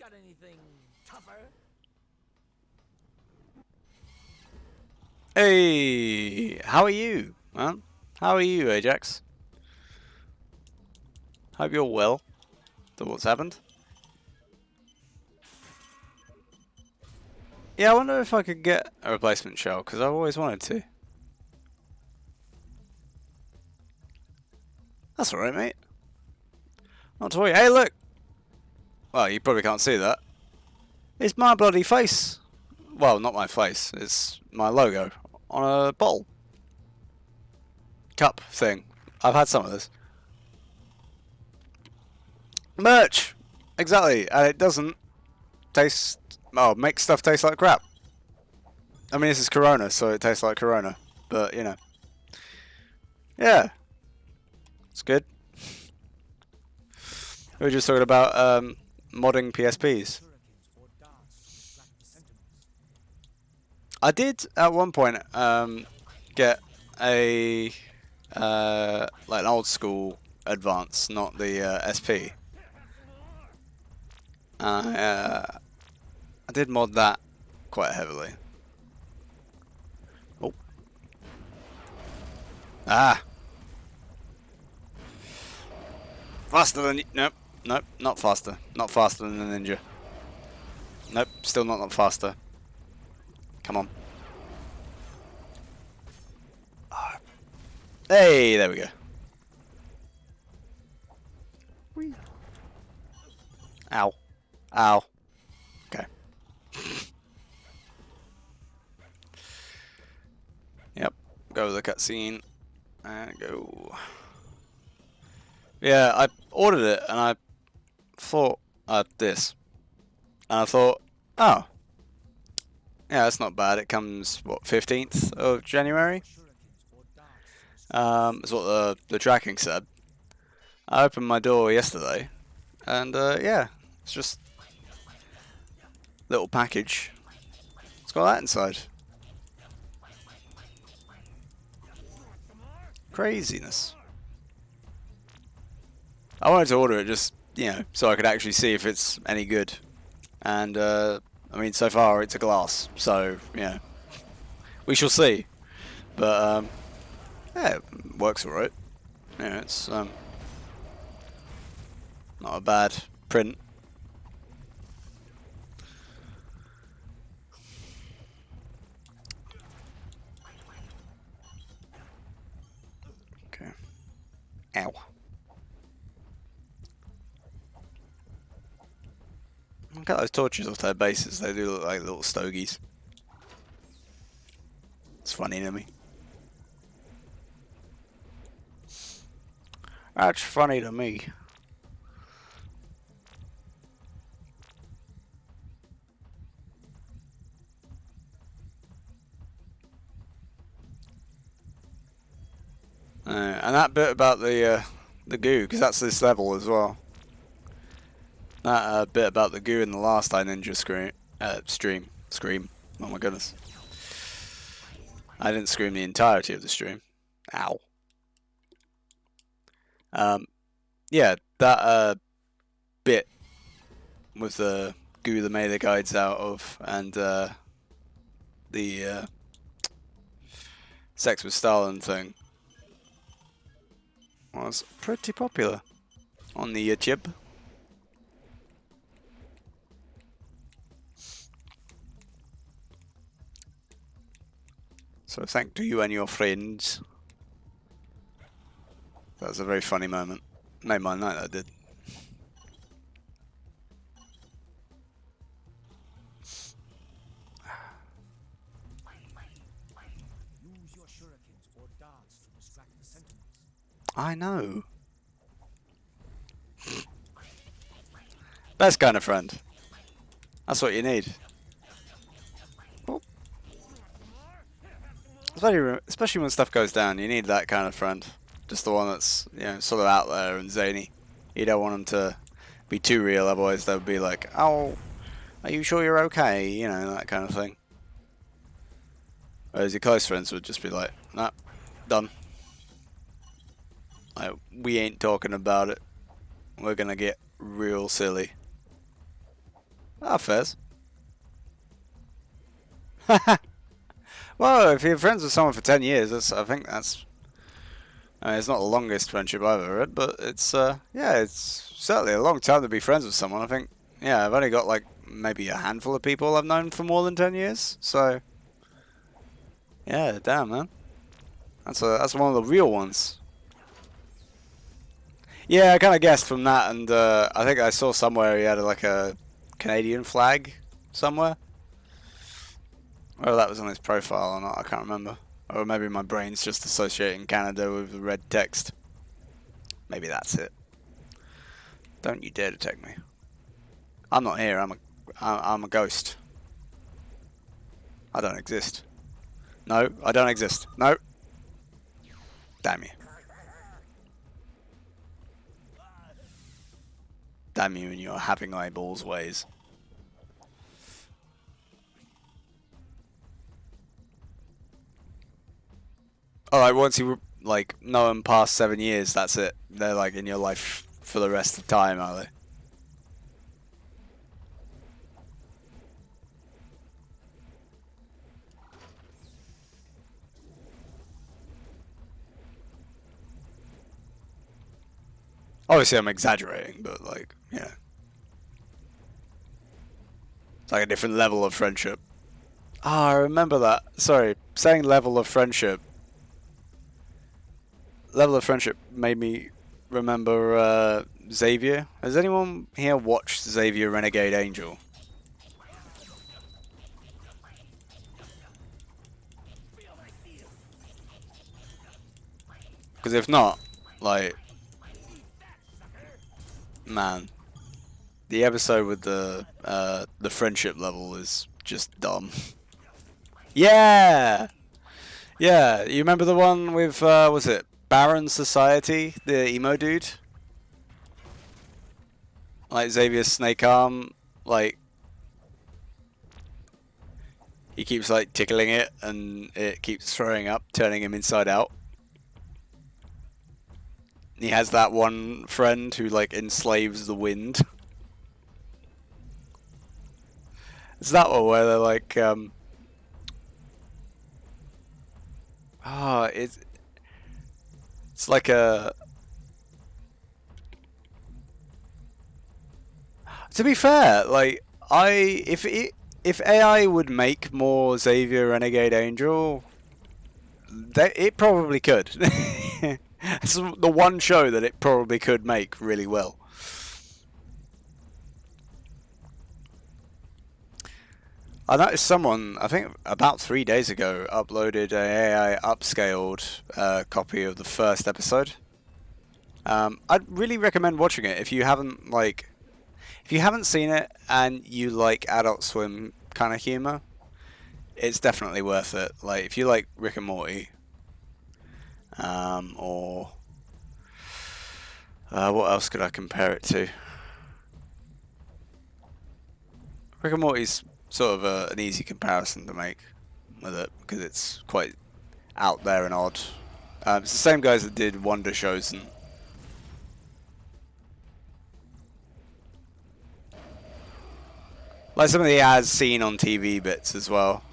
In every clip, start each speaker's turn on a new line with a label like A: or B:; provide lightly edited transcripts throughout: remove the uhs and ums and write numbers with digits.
A: Got anything tougher?
B: Hey, how are you, man? How are you, Ajax? Hope you're well. So what's happened? Yeah, I wonder if I could get a replacement shell, because I've always wanted to. That's alright, mate. Not to worry. Hey, look! Well, you probably can't see that. It's my bloody face. Well, not my face. It's my logo on a bottle. Cup thing. I've had some of this. Merch! Exactly. And it doesn't taste... Oh, make stuff taste like crap. I mean, this is Corona, so it tastes like Corona. But, you know. Yeah. It's good. We were just talking about modding PSPs. I did at one point get a like an old school Advance, not the SP. I did mod that quite heavily. Oh, ah, faster than nope, nope, not faster, not faster than the ninja. Nope, still not faster. Come on. Hey, there we go. Whee. Ow, ow. Okay. Yep. Go with the cutscene and go. Yeah, I ordered it and I thought this, and I thought, oh, yeah, that's not bad. It comes what 15th of January. Is what the tracking said. I opened my door yesterday, and yeah, it's just a little package. It's got that inside. Craziness. I wanted to order it just, you know, so I could actually see if it's any good. And I mean, so far it's a glass, so you know, we shall see. But yeah, it works alright. Yeah, it's not a bad print. Okay. Ow. Look at those torches off their bases. They do look like little stogies. It's funny to me. That's funny to me. And that bit about the goo, because that's this level as well. That bit about the goo in the last I Ninja scream. Oh my goodness. I didn't scream the entirety of the stream. Ow. Yeah, that bit with the goo that made the guides out of, and the sex with Stalin thing was pretty popular on the YouTube. So thank to you and your friends. That was a very funny moment. Made my night, that did. I know. Best kind of friend. That's what you need. Oh. Especially when stuff goes down, you need that kind of friend. Just the one that's, you know, sort of out there and zany. You don't want them to be too real, otherwise they'll be like, oh, are you sure you're okay? You know, that kind of thing. Whereas your close friends would just be like, nah, done. Like, we ain't talking about it. We're gonna get real silly. Ah, fairs. Well, if you're friends with someone for 10 years, I think that's... it's not the longest friendship I've ever had, but it's, yeah, it's certainly a long time to be friends with someone. I think, yeah, I've only got, like, maybe a handful of people I've known for more than 10 years, so... Yeah, damn, man. That's one of the real ones. Yeah, I kind of guessed from that, and I think I saw somewhere he had like a Canadian flag somewhere. Whether that was on his profile or not, I can't remember. Or maybe my brain's just associating Canada with the red text. Maybe that's it. Don't you dare detect me. I'm not here. I'm a ghost. I don't exist. No, I don't exist. No. Damn you. Damn you and your having eyeballs ways. Alright, once you like know them past 7 years, that's it. They're like in your life for the rest of the time, are they? Obviously I'm exaggerating, but like, yeah. It's like a different level of friendship. Ah, I remember that. Sorry, saying level of friendship. Level of friendship made me remember Xavier. Has anyone here watched Xavier Renegade Angel? Because if not, like, man, the episode with the friendship level is just dumb. Yeah, yeah. You remember the one with was it Baron Society, the emo dude? Like Xavier's snake arm, like he keeps like tickling it and it keeps throwing up, turning him inside out. And he has that one friend who like enslaves the wind. It's that one where they're like, it's like a. To be fair, like if AI would make more Xavier Renegade Angel, it probably could. It's the one show that it probably could make really well. I noticed someone, I think about 3 days ago, uploaded a AI upscaled copy of the first episode. I'd really recommend watching it if you haven't if you haven't seen it and you like Adult Swim kind of humor. It's definitely worth it. Like if you like Rick and Morty, or what else could I compare it to? Rick and Morty's sort of an easy comparison to make with it because it's quite out there and odd. It's the same guys that did Wonder Shows and like some of the ads seen on TV bits as well,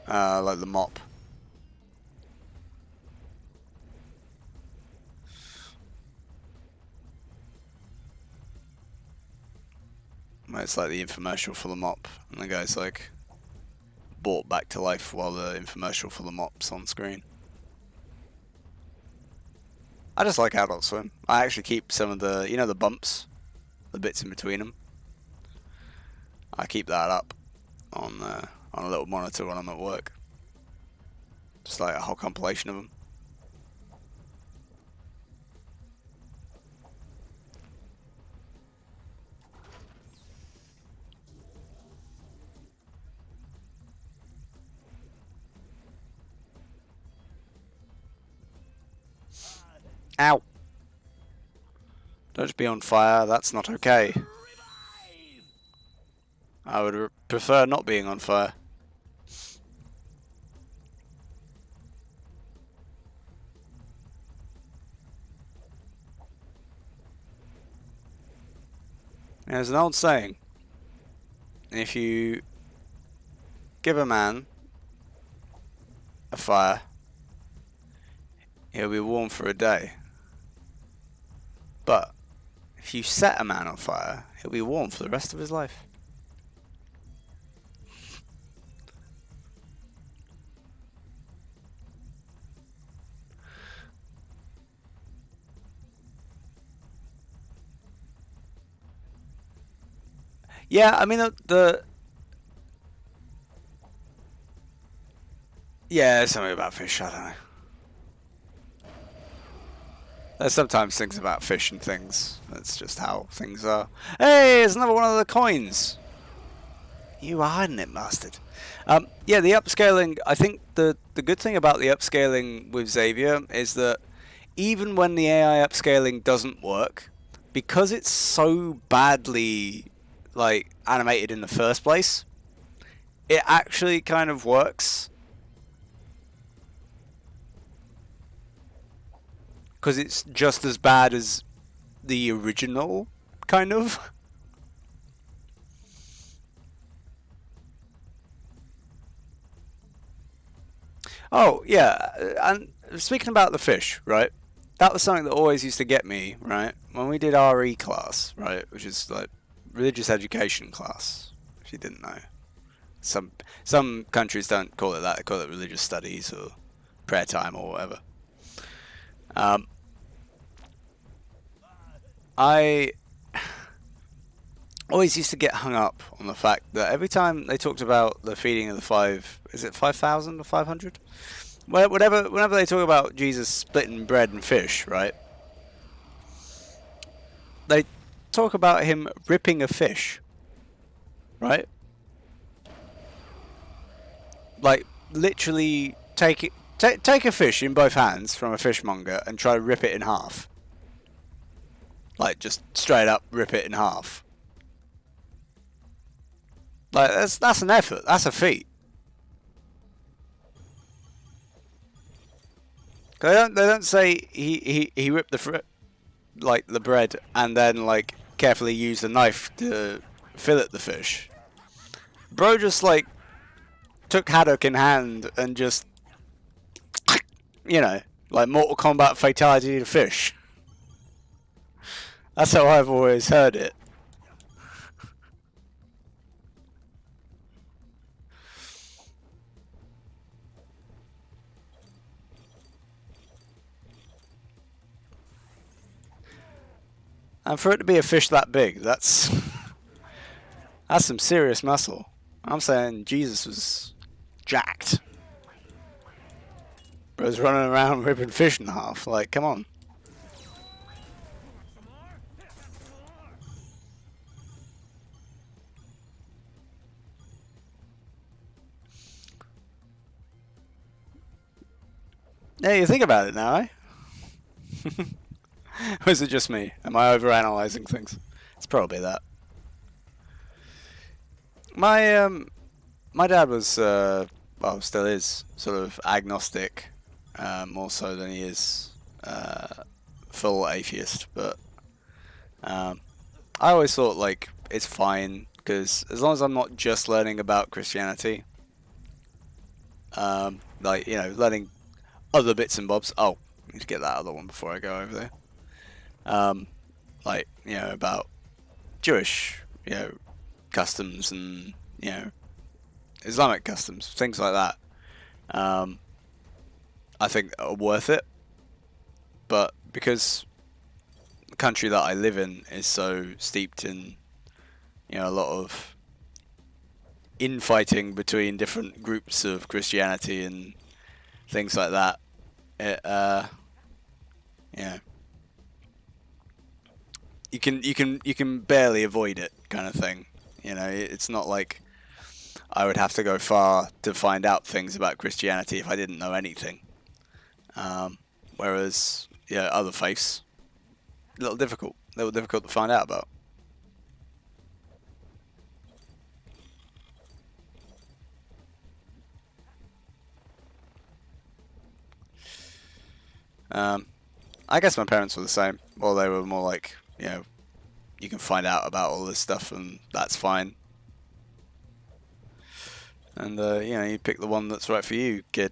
B: like the mop. It's like the infomercial for the mop, and the guy's like brought back to life while the infomercial for the mop's on screen. I just like Adult Swim. I actually keep some of the, you know, the bumps, the bits in between them. I keep that up on a little monitor when I'm at work. Just like a whole compilation of them. Ow! Don't be on fire, that's not okay. I would prefer not being on fire. There's an old saying. if you give a man a fire, he'll be warm for a day. But if you set a man on fire, he'll be warm for the rest of his life. Yeah, I mean yeah, there's something about fish. I don't know. There's sometimes things about fish and things. That's just how things are. Hey, there's another one of the coins. You are hiding it, bastard. Yeah, the upscaling. I think the good thing about the upscaling with Xavier is that even when the AI upscaling doesn't work, because it's so badly like animated in the first place, it actually kind of works. Because it's just as bad as the original, kind of. Oh, yeah, and speaking about the fish, right? That was something that always used to get me, right? When we did RE class, right? Which is like religious education class, if you didn't know. Some countries don't call it that, they call it religious studies or prayer time or whatever. I always used to get hung up on the fact that every time they talked about the feeding of the is it 5,000 or 500? Whenever they talk about Jesus splitting bread and fish, right? They talk about him ripping a fish, right? Like literally take a fish in both hands from a fishmonger and try to rip it in half. Like just straight up rip it in half. Like that's an effort. That's a feat. They don't say he ripped the bread and then like carefully used a knife to fillet the fish. Bro just like took haddock in hand and just like Mortal Kombat fatality to fish. That's how I've always heard it. And for it to be a fish that big, that's some serious muscle. I'm saying Jesus was jacked. Bro's running around ripping fish in half. Like, come on. Yeah, you think about it now, eh? Or is it just me? Am I overanalyzing things? It's probably that. My dad was well, still is sort of agnostic, more so than he is full atheist. But I always thought like it's fine because as long as I'm not just learning about Christianity, like learning other bits and bobs. Oh, I need to get that other one before I go over there. Like about Jewish customs and Islamic customs, things like that. I think are worth it, but because the country that I live in is so steeped in a lot of infighting between different groups of Christianity and things like that, it you can barely avoid it, kind of thing. It's not like I would have to go far to find out things about Christianity if I didn't know anything. Whereas other faiths, a little difficult to find out about. I guess my parents were the same. Well, they were more like, you can find out about all this stuff and that's fine. And you know, you pick the one that's right for you, kid.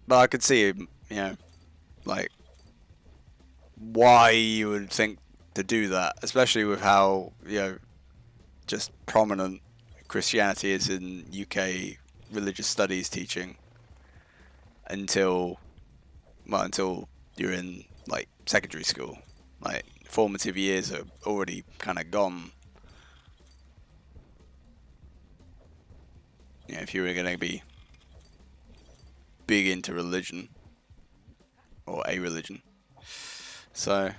B: But I could see, you know, like why you would think to do that, especially with how, you know, just prominent Christianity is in UK religious studies teaching until, well, until you're in like secondary school. Like formative years are already kind of gone. You know, if you were going to be big into religion or a religion. So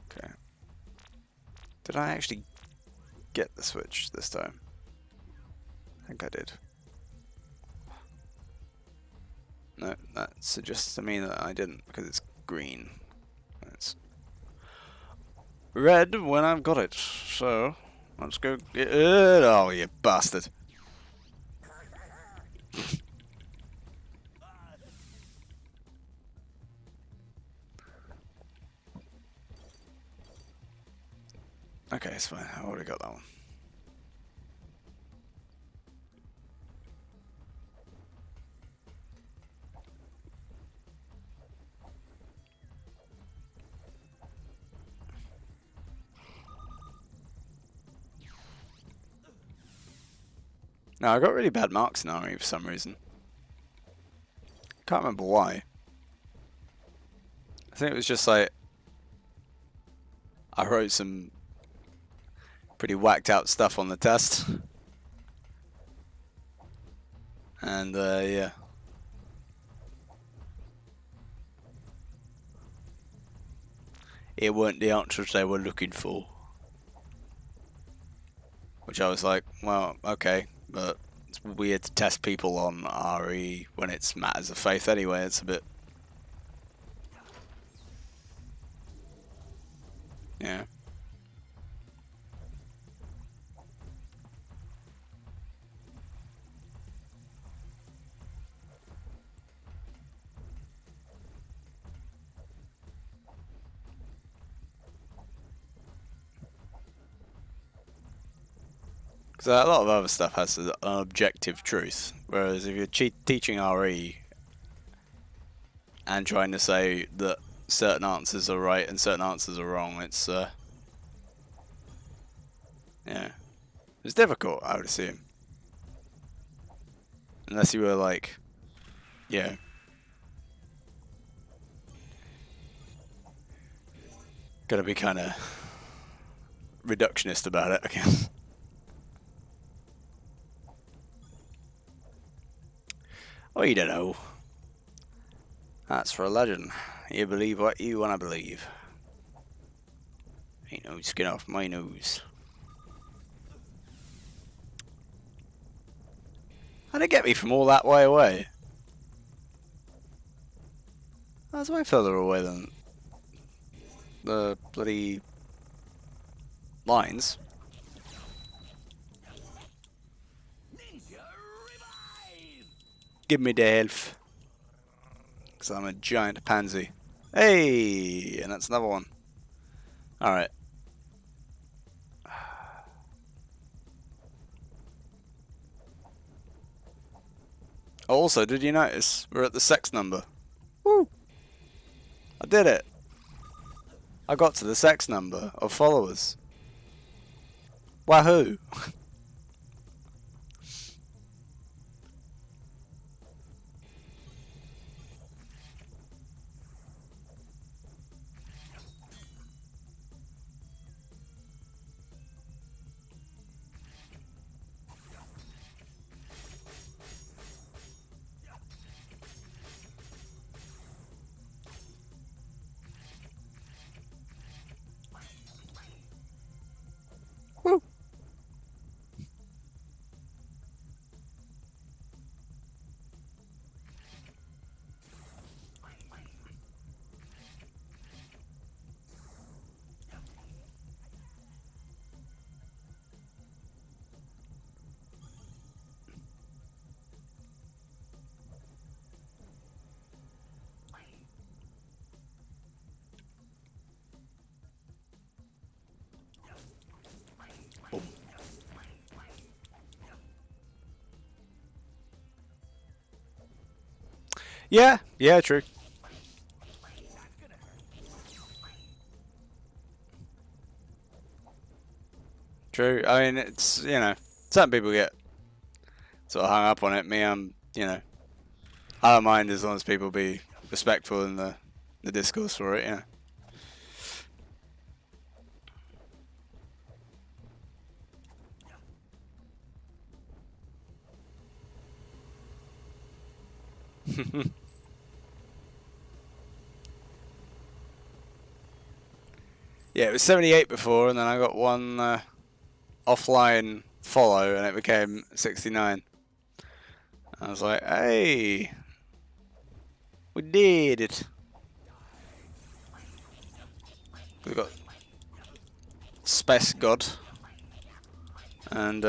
B: okay. Did I actually get the switch this time? I think I did. No, that suggests to me that I didn't because it's green. It's red when I've got it. So let's go get it. Oh, you bastard. Okay, it's fine. I already got that one. No, I got really bad marks in army for some reason. Can't remember why. I think it was just like I wrote some pretty whacked out stuff on the test. And yeah. It weren't the answers they were looking for. Which I was like, well, okay, but it's weird to test people on RE when it's matters of faith anyway. It's a bit... Yeah. Because a lot of other stuff has an objective truth, whereas if you're teaching RE and trying to say that certain answers are right and certain answers are wrong, it's yeah, it's difficult, I would assume, unless you were like, yeah, gonna be kind of reductionist about it, I guess. Oh, you don't know. That's for a legend. You believe what you want to believe. Ain't no skin off my nose. How'd it get me from all that way away? That's way further away than the bloody lines. Give me the health. Because I'm a giant pansy. Hey! And that's another one. Alright. Also, did you notice we're at the sex number? Woo! I did it! I got to the sex number of followers. Wahoo! Woo! Yeah, yeah, true. True. I mean, it's, you know, certain people get sort of hung up on it. Me, I'm, you know, I don't mind as long as people be respectful in the discourse for it, you know. Yeah, it was 78 before, and then I got one offline follow, and it became 69. I was like, hey, we did it. We got Space God and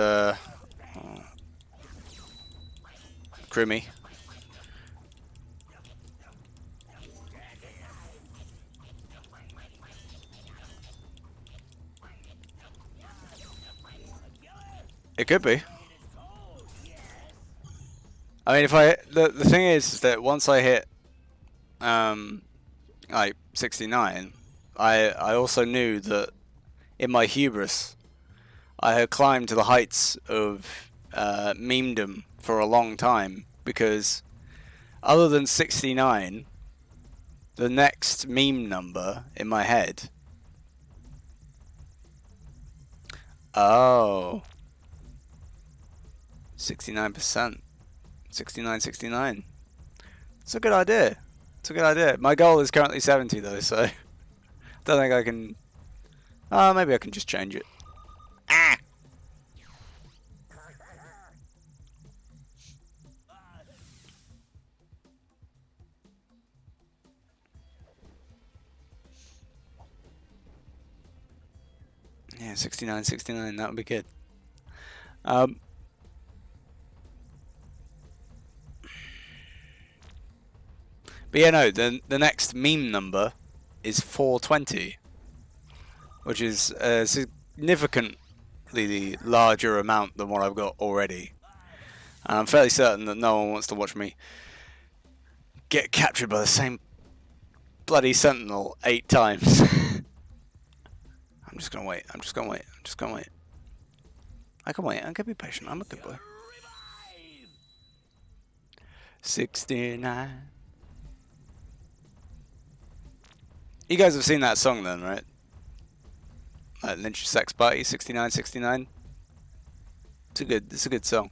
B: Crimmy. It could be. I mean, if the thing is that once I hit like 69, I also knew that in my hubris I had climbed to the heights of memedom for a long time, because other than 69, the next meme number in my head. Oh. 69%. 69, 69. It's a good idea. It's a good idea. My goal is currently 70 though, so don't think I can. Maybe I can just change it. Ah! Yeah, 69, 69. That would be good. Um, but yeah, no. The next meme number is 420, which is a significantly larger amount than what I've got already. And I'm fairly certain that no one wants to watch me get captured by the same bloody sentinel 8 times. I'm just gonna wait. I'm just gonna wait. I'm just gonna wait. I can wait. I can be patient. I'm a good boy. 69. You guys have seen that song then, right? Lynch Sex Party, 69, 69. It's a good song.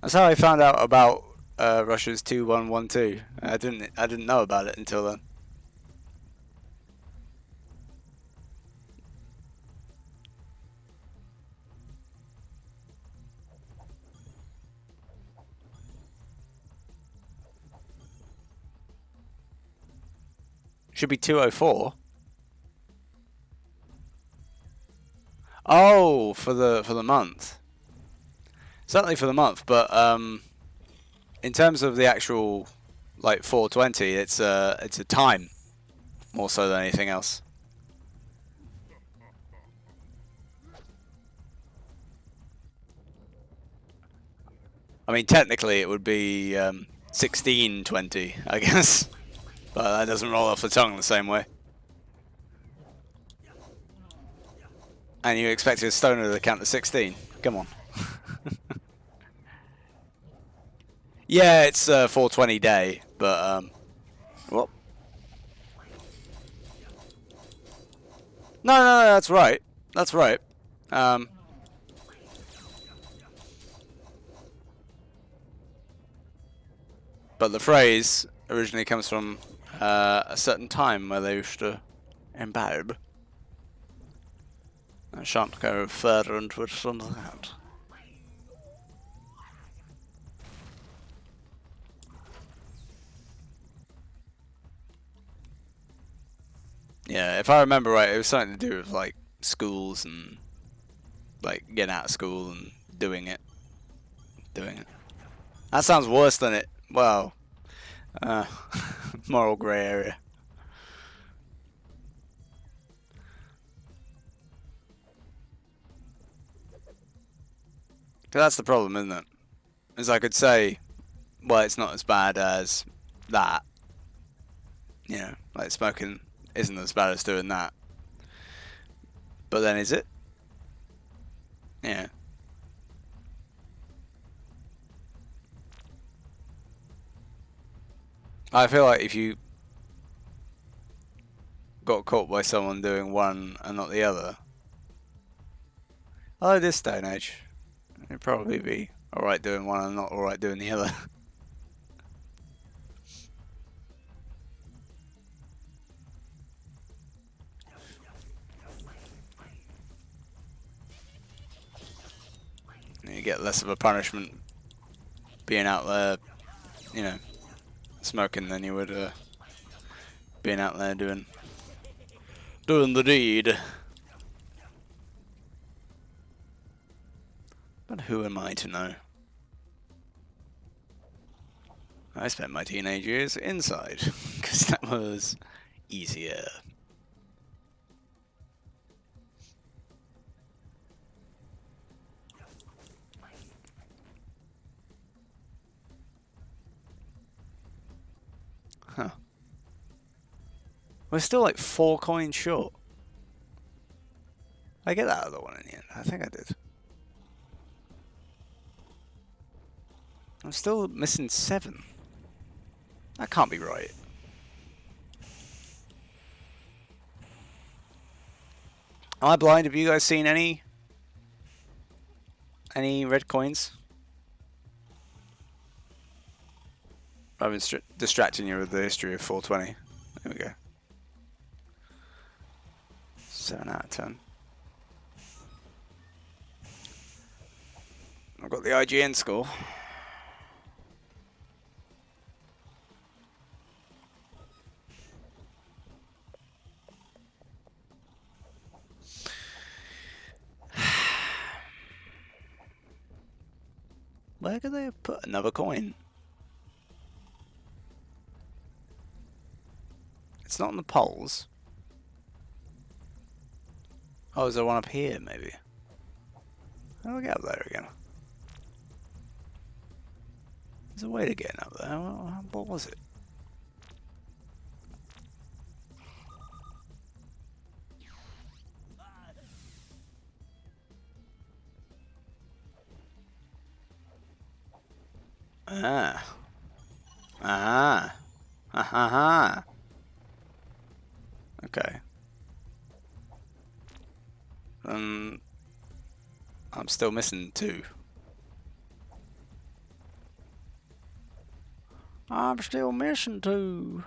B: That's how I found out about Russia's 2112. I didn't know about it until then. Should be 204. Oh, for the month. Certainly for the month, but in terms of the actual like 420, it's a time more so than anything else. I mean, technically it would be 1620, I guess, but that doesn't roll off the tongue the same way. And you expect a stoner to count to 16? Come on. Yeah, it's 420 day, but what? No, that's right. That's right. But the phrase originally comes from a certain time where they used to imbibe. I shan't go further into it than that. Yeah, if I remember right, it was something to do with like schools and like getting out of school and doing it. That sounds worse than it. Well, moral grey area. That's the problem, isn't it? Is I could say well, it's not as bad as that. You know, like smoking isn't as bad as doing that. But then is it? Yeah. I feel like if you got caught by someone doing one and not the other, although this day and age, it'd probably be alright doing one and not alright doing the other. You get less of a punishment being out there, you know, smoking than you would being out there doing the deed. But who am I to know? I spent my teenage years inside, because that was easier. Huh. We're still like 4 coins short. I get that other one in the end. I think I did. I'm still missing 7. That can't be right. Am I blind? Have you guys seen any red coins? I've been distracting you with the history of 420. There we go. 7 out of 10. I've got the IGN score. Where could they have put another coin? It's not on the poles. Oh, is there one up here, maybe? How do I get up there again? There's a way to get up there. What was it? Ah. Ah. Ah. Okay. I'm still missing 2. I'm still missing 2.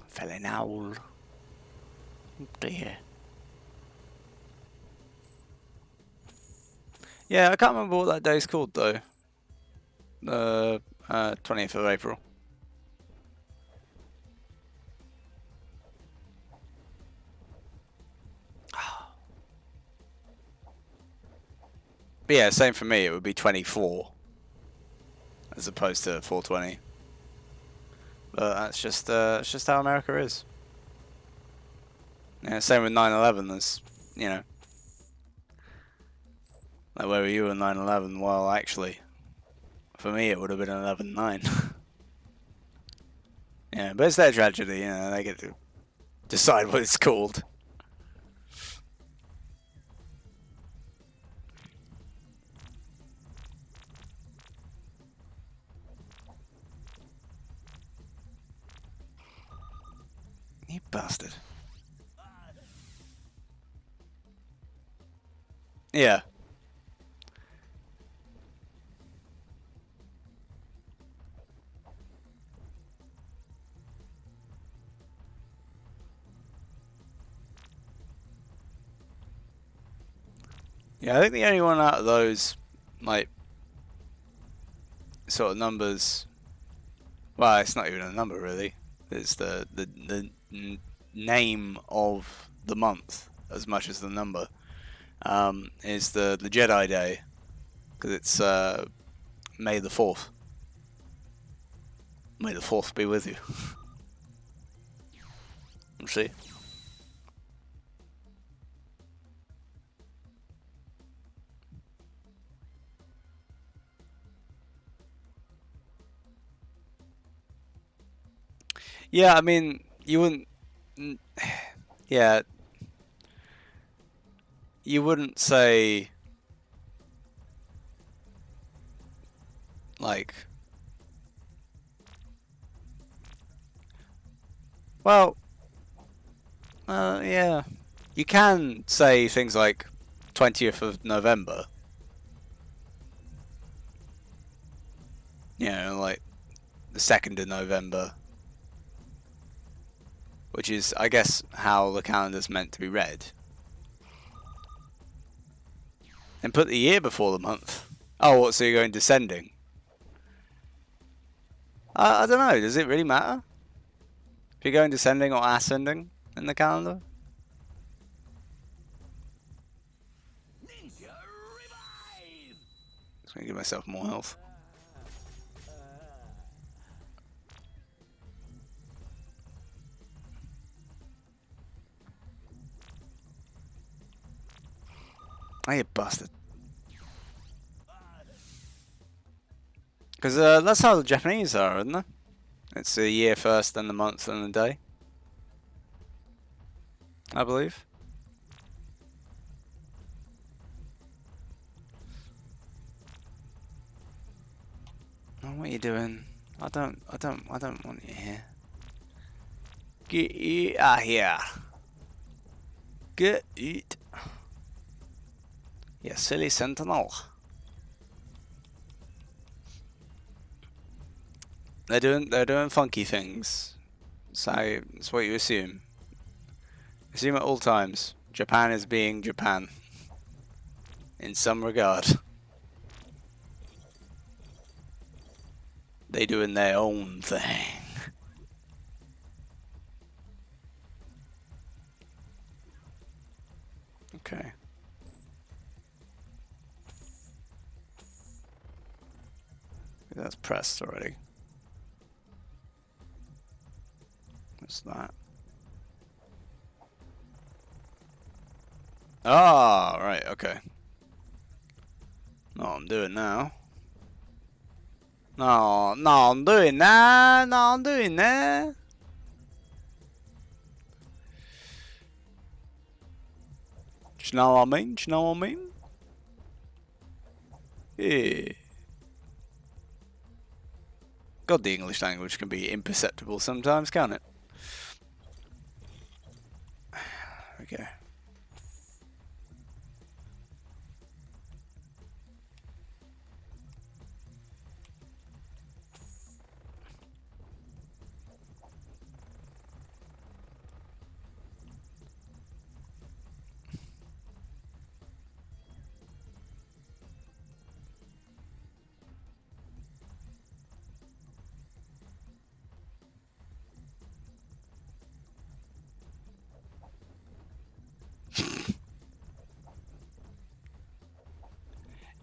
B: Felling owl. Oh dear. Yeah, I can't remember what that day's called though. The 20th of April. But yeah, same for me. It would be 24 as opposed to 420. But that's just how America is. Yeah, same with 9/11. There's, you know, like where were you in 9/11? Well, actually, for me it would have been 11/9. Yeah, but it's their tragedy. You know, they get to decide what it's called. You bastard. Yeah. Yeah, I think the only one out of those, like, sort of numbers. Well, it's not even a number really. It's the name of the month as much as the number. Is the Jedi Day, because it's May the 4th. May the fourth be with you. We'll see. Yeah, I mean, you wouldn't. Yeah, you wouldn't say like. Well, yeah, you can say things like 20th of November. You know, like the 2nd of November, which is, I guess, how the calendar's meant to be read. And put the year before the month. Oh, what, so you're going descending? I don't know, does it really matter? If you're going descending or ascending in the calendar? Just gonna give myself more health. Oh, you bastard. Because that's how the Japanese are, isn't it? It's the year first, then the month, then the day. I believe. Oh, what are you doing? I don't want you here. Get out here. Get it. You silly sentinel. They're doing funky things. So that's what you assume. Assume at all times. Japan is being Japan. In some regard. They doing their own thing. Okay. That's pressed already. What's that? Ah, right, okay. No, I'm doing now. No, I'm doing that. No, I'm doing that. Do you know what I mean? Do you know what I mean? Yeah. God, the English language can be imperceptible sometimes, can't it? Okay.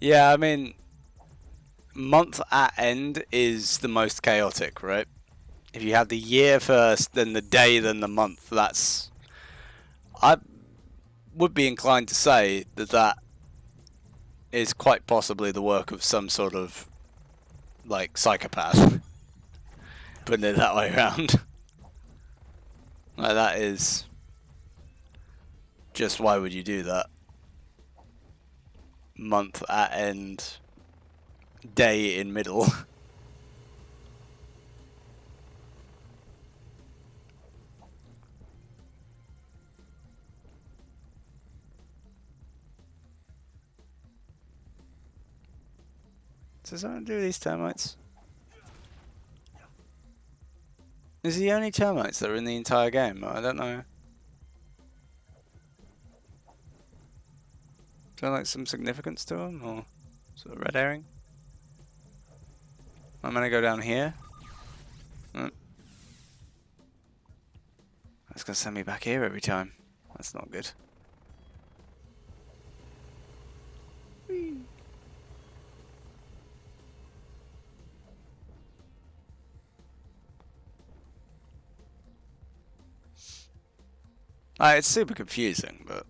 B: Yeah, I mean, month at end is the most chaotic, right? If you have the year first, then the day, then the month, that's... I would be inclined to say that that is quite possibly the work of some sort of, like, psychopath. Putting it that way around. Like, that is... Just why would you do that? Month at end, day in middle. Does someone do these termites? Is he the only termites that are in the entire game? I don't know. Is there like some significance to them, or sort of red herring? I'm gonna go down here. That's gonna send me back here every time. That's not good. Whee. It's super confusing, but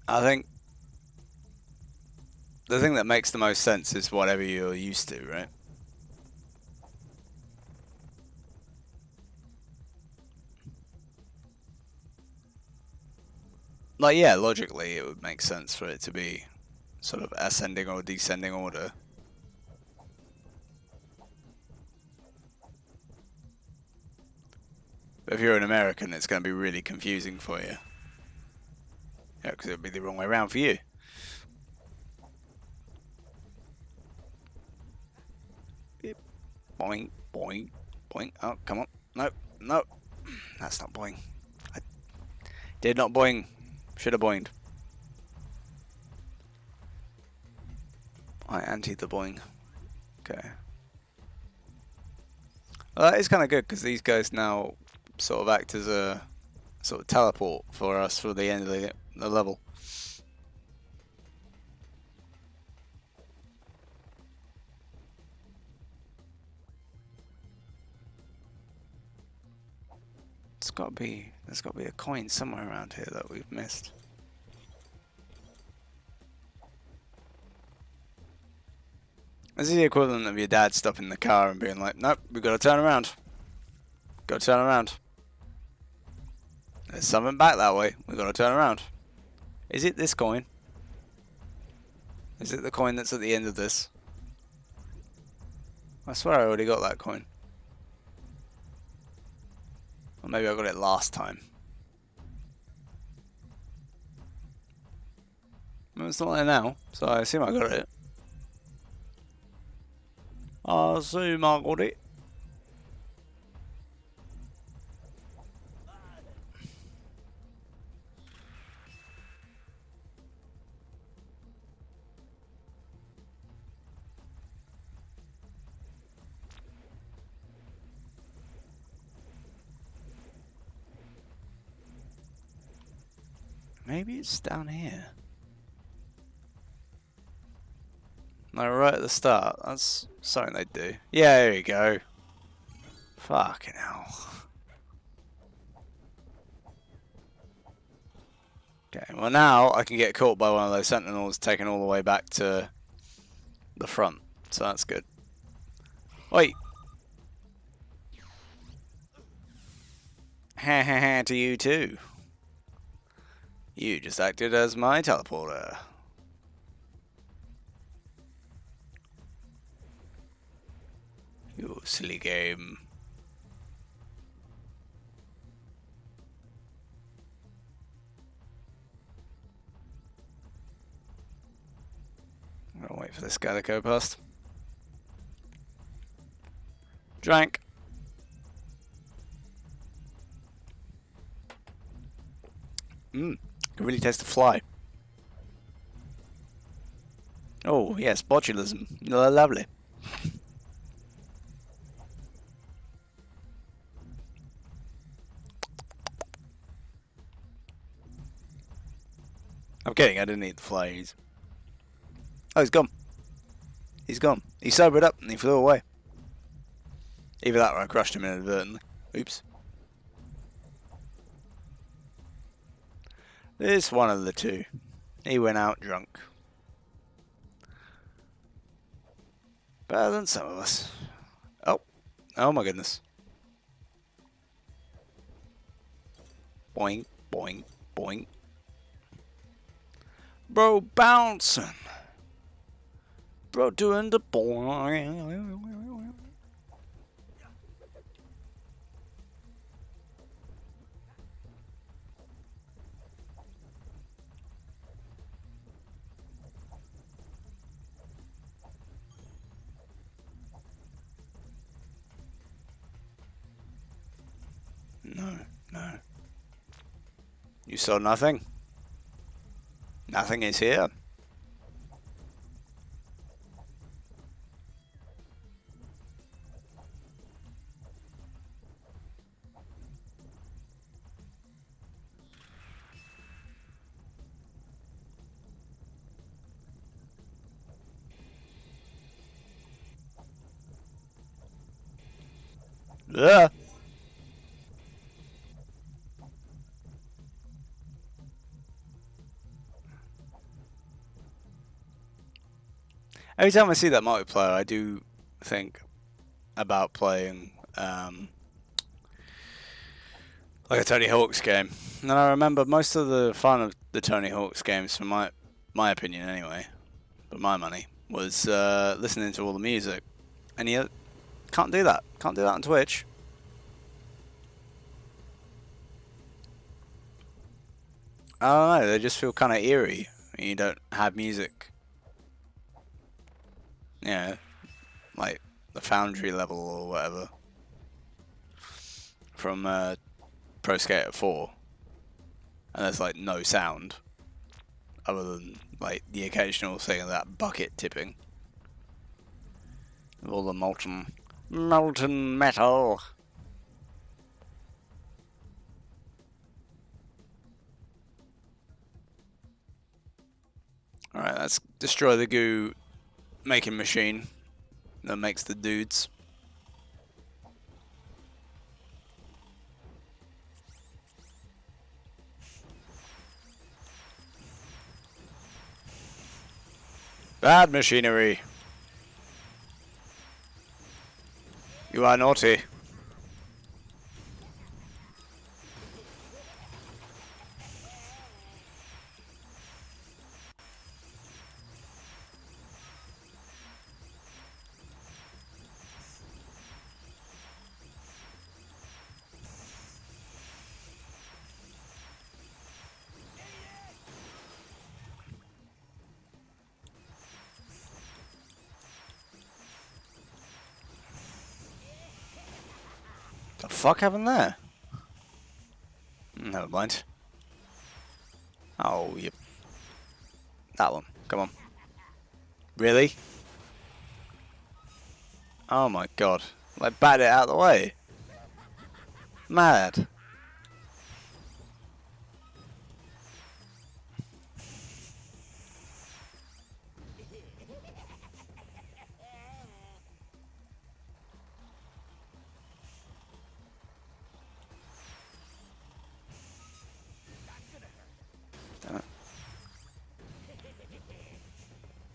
B: I think the thing that makes the most sense is whatever you're used to, right? Like, yeah, logically it would make sense for it to be sort of ascending or descending order. But if you're an American, it's going to be really confusing for you. Yeah, because it would be the wrong way around for you. Beep. Boing, boing, boing. Oh, come on. No, no. That's not boing. I did not boing. Should have boinged. I anti the boing. Okay. Well, that is kind of good because these guys now sort of act as a sort of teleport for us for the end of the level. There's got to be a coin somewhere around here that we've missed. This is the equivalent of your dad stopping the car and being like, nope, we've got to turn around. Got to turn around. There's something back that way. We've got to turn around. Is it this coin? Is it the coin that's at the end of this? I swear I already got that coin. Or maybe I got it last time. Well, it's not there now, so I assume I got it. I assume I got it. Maybe it's down here. No, right at the start. That's something they do. Yeah, there you go. Fucking hell. Okay, well now I can get caught by one of those sentinels taken all the way back to the front. So that's good. Wait. Ha ha ha to you too. You just acted as my teleporter. You silly game. I'm gonna wait for this guy to go past. Drank. Can really taste the fly. Oh yes, botulism. Lovely. I'm kidding, I didn't eat the fly. Oh, he's gone. He's gone. He sobered up and he flew away. Either that or I crushed him inadvertently. Oops. It's one of the two. He went out drunk. Better than some of us. Oh. Oh my goodness. Boing, boing, boing. Bro bouncing. Bro doing the boing. No, no. You saw nothing? Nothing is here. Yeah. Every time I see that multiplayer, I do think about playing like a Tony Hawk's game. And I remember most of the fun of the Tony Hawk's games, from my opinion anyway, but my money, was listening to all the music. And you can't do that. Can't do that on Twitch. I don't know, they just feel kind of eerie when you don't have music. Yeah, like the Foundry level or whatever from Pro Skater 4. And there's like no sound other than like the occasional thing of that bucket tipping. All the molten metal. Alright, let's destroy the goo making machine that makes the dudes. Bad machinery. You are naughty. The fuck happened there? Never mind. Oh, yep. That one. Come on. Really? Oh my god. Like, bat it out of the way. Mad. Damn it.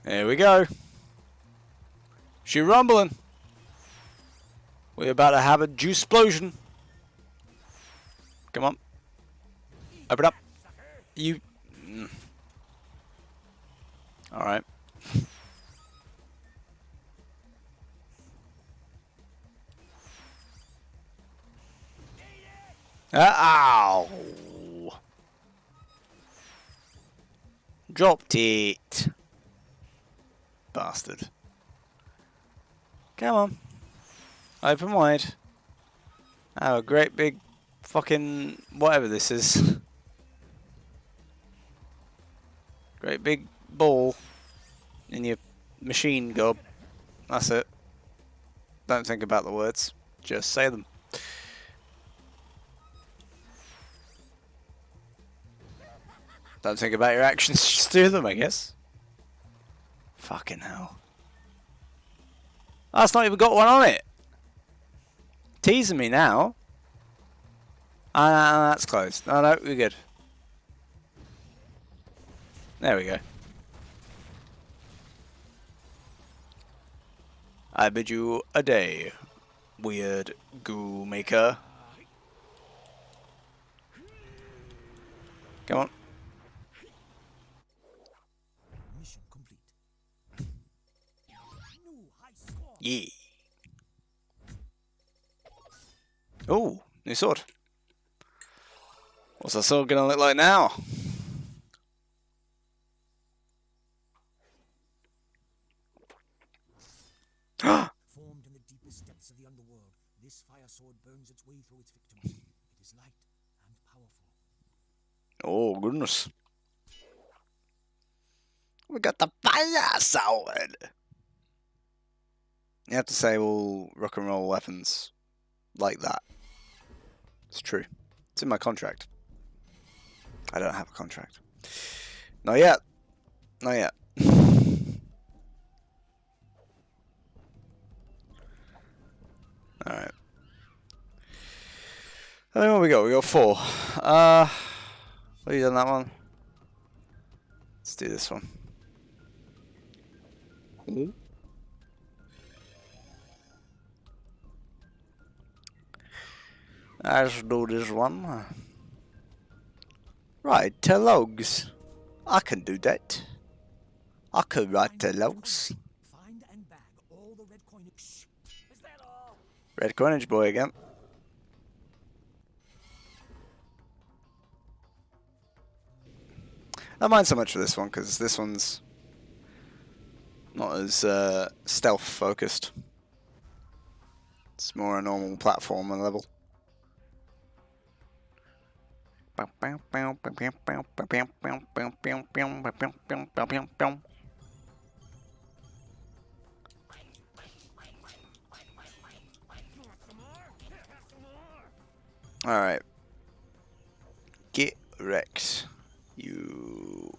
B: Here we go. She rumbling. We're about to have a juice explosion. Come on. Open up. You. Alright. Ow. Dropped it. Bastard. Come on. Open wide. Oh, a great big fucking whatever this is. Great big ball in your machine gob. That's it. Don't think about the words. Just say them. Don't think about your actions, just do them, I guess. Fucking hell. Oh, it's not even got one on it. Teasing me now. Ah, that's closed. Oh no, we're good. There we go. I bid you a day, weird goo maker. Come on.
A: Mission complete.
B: Yeah. Oh, new sword. What's that sword gonna look like now?
A: Formed in the deepest depths of the underworld, this fire sword burns its way through its victims. It is light and powerful.
B: Oh, goodness. We got the fire sword. You have to say all rock and roll weapons like that. It's true. It's in my contract. I don't have a contract. Not yet. Not yet. Alright. How many more we got? We got 4. Have you done that one? Let's do this one. Ooh. Let's do this one. Right, to logs. I can do that. I can write the logs.
A: Find and bag all the red coinage. Shh. Is that all?
B: Red coinage boy again. I don't mind so much for this one because this one's not as stealth focused. It's more a normal platformer level. Alright. Get wrecked, you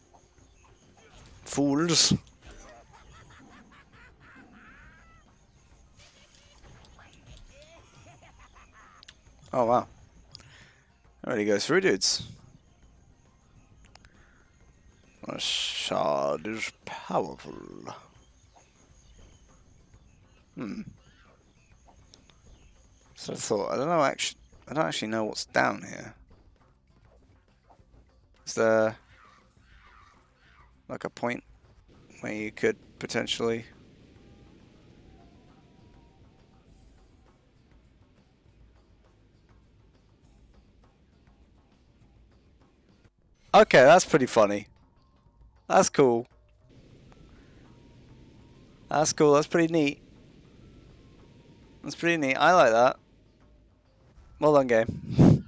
B: fools. Oh wow. Already goes through, dudes. A shard is powerful. So I thought, I don't actually know what's down here. Is there like a point where you could potentially... Okay, that's pretty funny. That's cool. That's cool, that's pretty neat. That's pretty neat, I like that. Well done, game.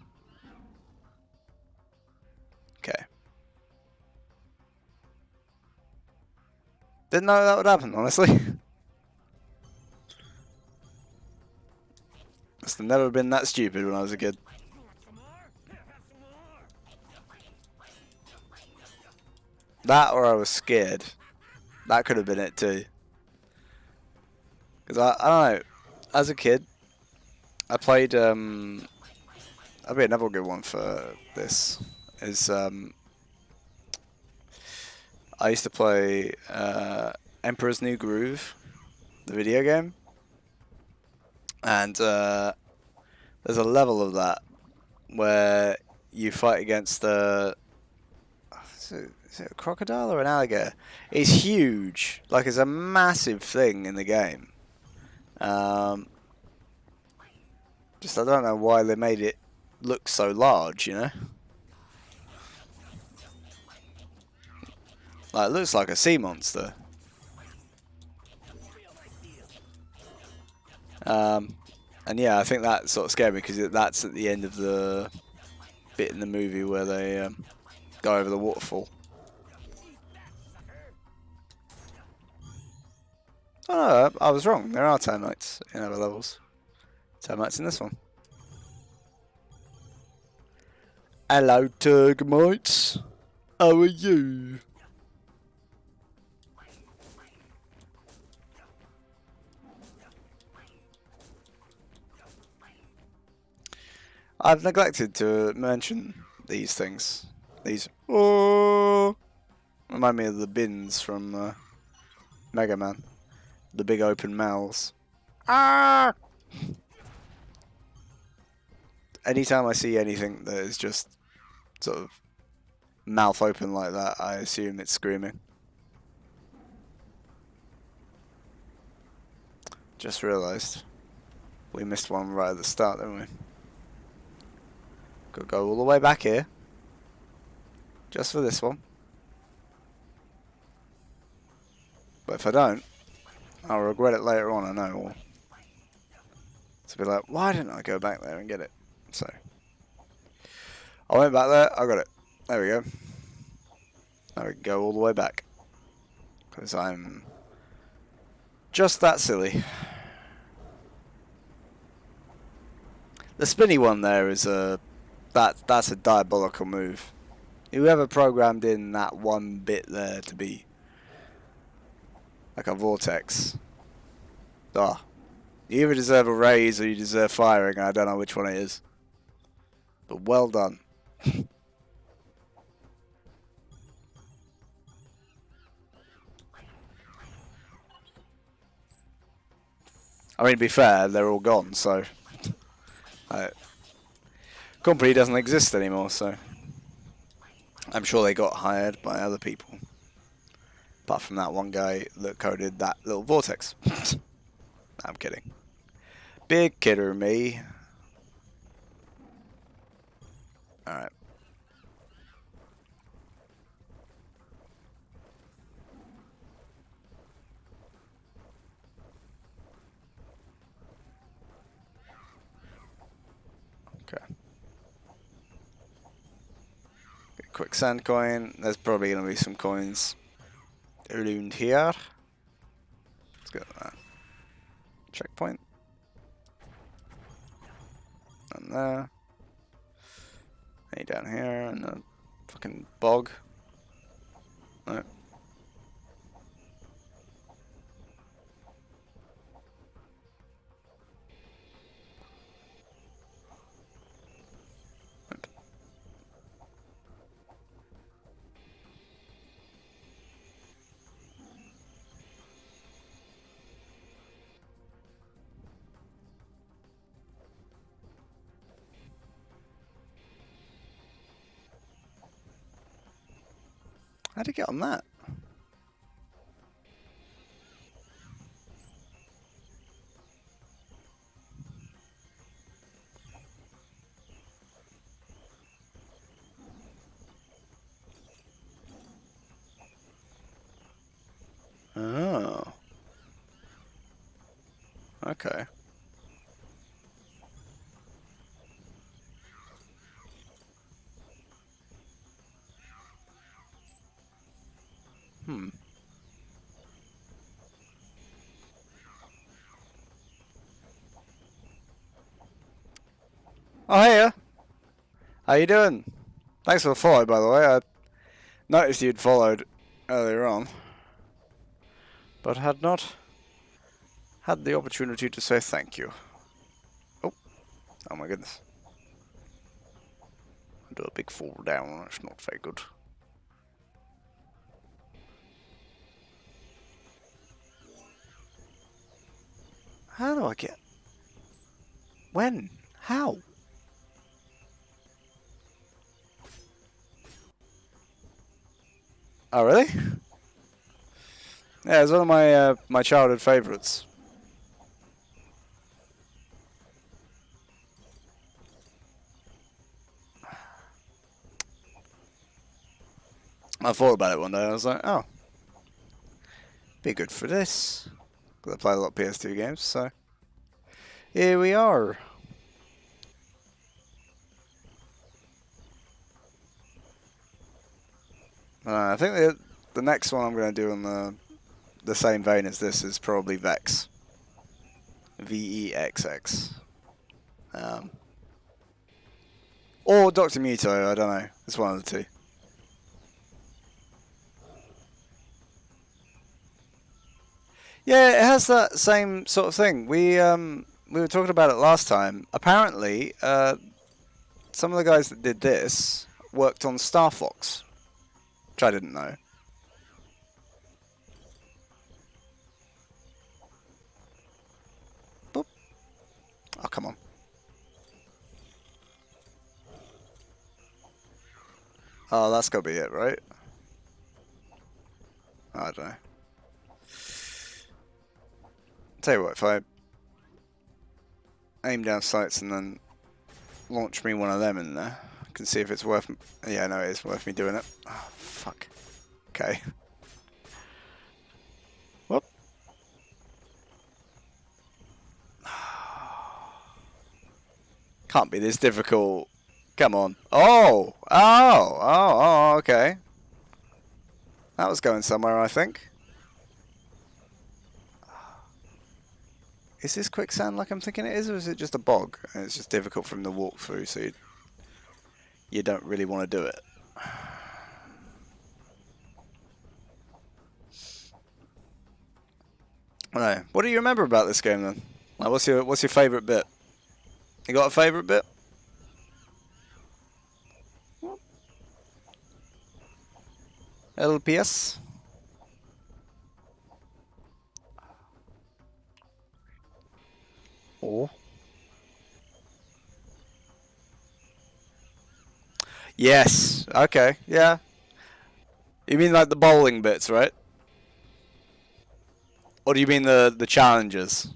B: Okay. Didn't know that would happen, honestly. Must have never been that stupid when I was a kid. That or I was scared. That could have been it too. Because I don't know, as a kid, I played, I'll be another good one for this, is, I used to play, Emperor's New Groove, the video game, and, there's a level of that where you fight against the, is it a crocodile or an alligator? It's huge, like it's a massive thing in the game. Just I don't know why they made it look so large, you know? Like, it looks like a sea monster. And yeah, I think that sort of scared me because that's at the end of the bit in the movie where they go over the waterfall. Oh no, I was wrong. There are termites in other levels. Termites in this one. Hello, termites. How are you? I've neglected to mention these things. These remind me of the bins from Mega Man. The big open mouths. Ah! Anytime I see anything that is just sort of mouth open like that, I assume it's screaming. Just realised we missed one right at the start, didn't we? Got to go all the way back here. Just for this one. But if I don't, I'll regret it later on, I know. To be like, why didn't I go back there and get it? So, I went back there, I got it. There we go. Now we can go all the way back. Because I'm just that silly. The spinny one there is that's a diabolical move. Whoever programmed in that one bit there to be like a vortex. Ah. You either deserve a raise or you deserve firing, and I don't know which one it is. But well done. I mean, to be fair, they're all gone, so... company doesn't exist anymore, so... I'm sure they got hired by other people. Apart from that one guy that coded that little vortex. I'm kidding. Big kidder me. Alright. Okay. Quick sand coin. There's probably going to be some coins around here. Let's get that. Checkpoint. And there. Any down here in the fucking bog. No. How'd you get on that? Oh. Okay. Hmm. Oh, hey, how you doing? Thanks for the follow, by the way. I noticed you'd followed earlier on, but had not had the opportunity to say thank you. Oh, oh my goodness. Do a big fall down, that's not very good. How do I get... When? How? Oh, really? Yeah, it's one of my my childhood favourites. I thought about it one day. I was like, oh, be good for this. Because I play a lot of PS2 games, so here we are. I think the next one I'm going to do on the same vein as this is probably Vex. VEXX. Or Dr. Muto, I don't know. It's one of the two. Yeah, it has that same sort of thing. We were talking about it last time. Apparently, some of the guys that did this worked on Star Fox, which I didn't know. Boop. Oh, come on. Oh, that's got to be it, right? I don't know. Tell you what, if I aim down sights and then launch me one of them in there, I can see if it's worth... Yeah, no, it is worth me doing it. Oh, fuck. Okay. Whoop. Can't be this difficult. Come on. Oh! Oh, okay. That was going somewhere, I think. Is this quicksand like I'm thinking it is, or is it just a bog? And it's just difficult from the walk through, so you don't really want to do it. Right. What do you remember about this game then? Like, what's your favourite bit? You got a favourite bit? LPS. Oh. Yes. Okay. Yeah. You mean like the bowling bits, right? Or do you mean the challenges?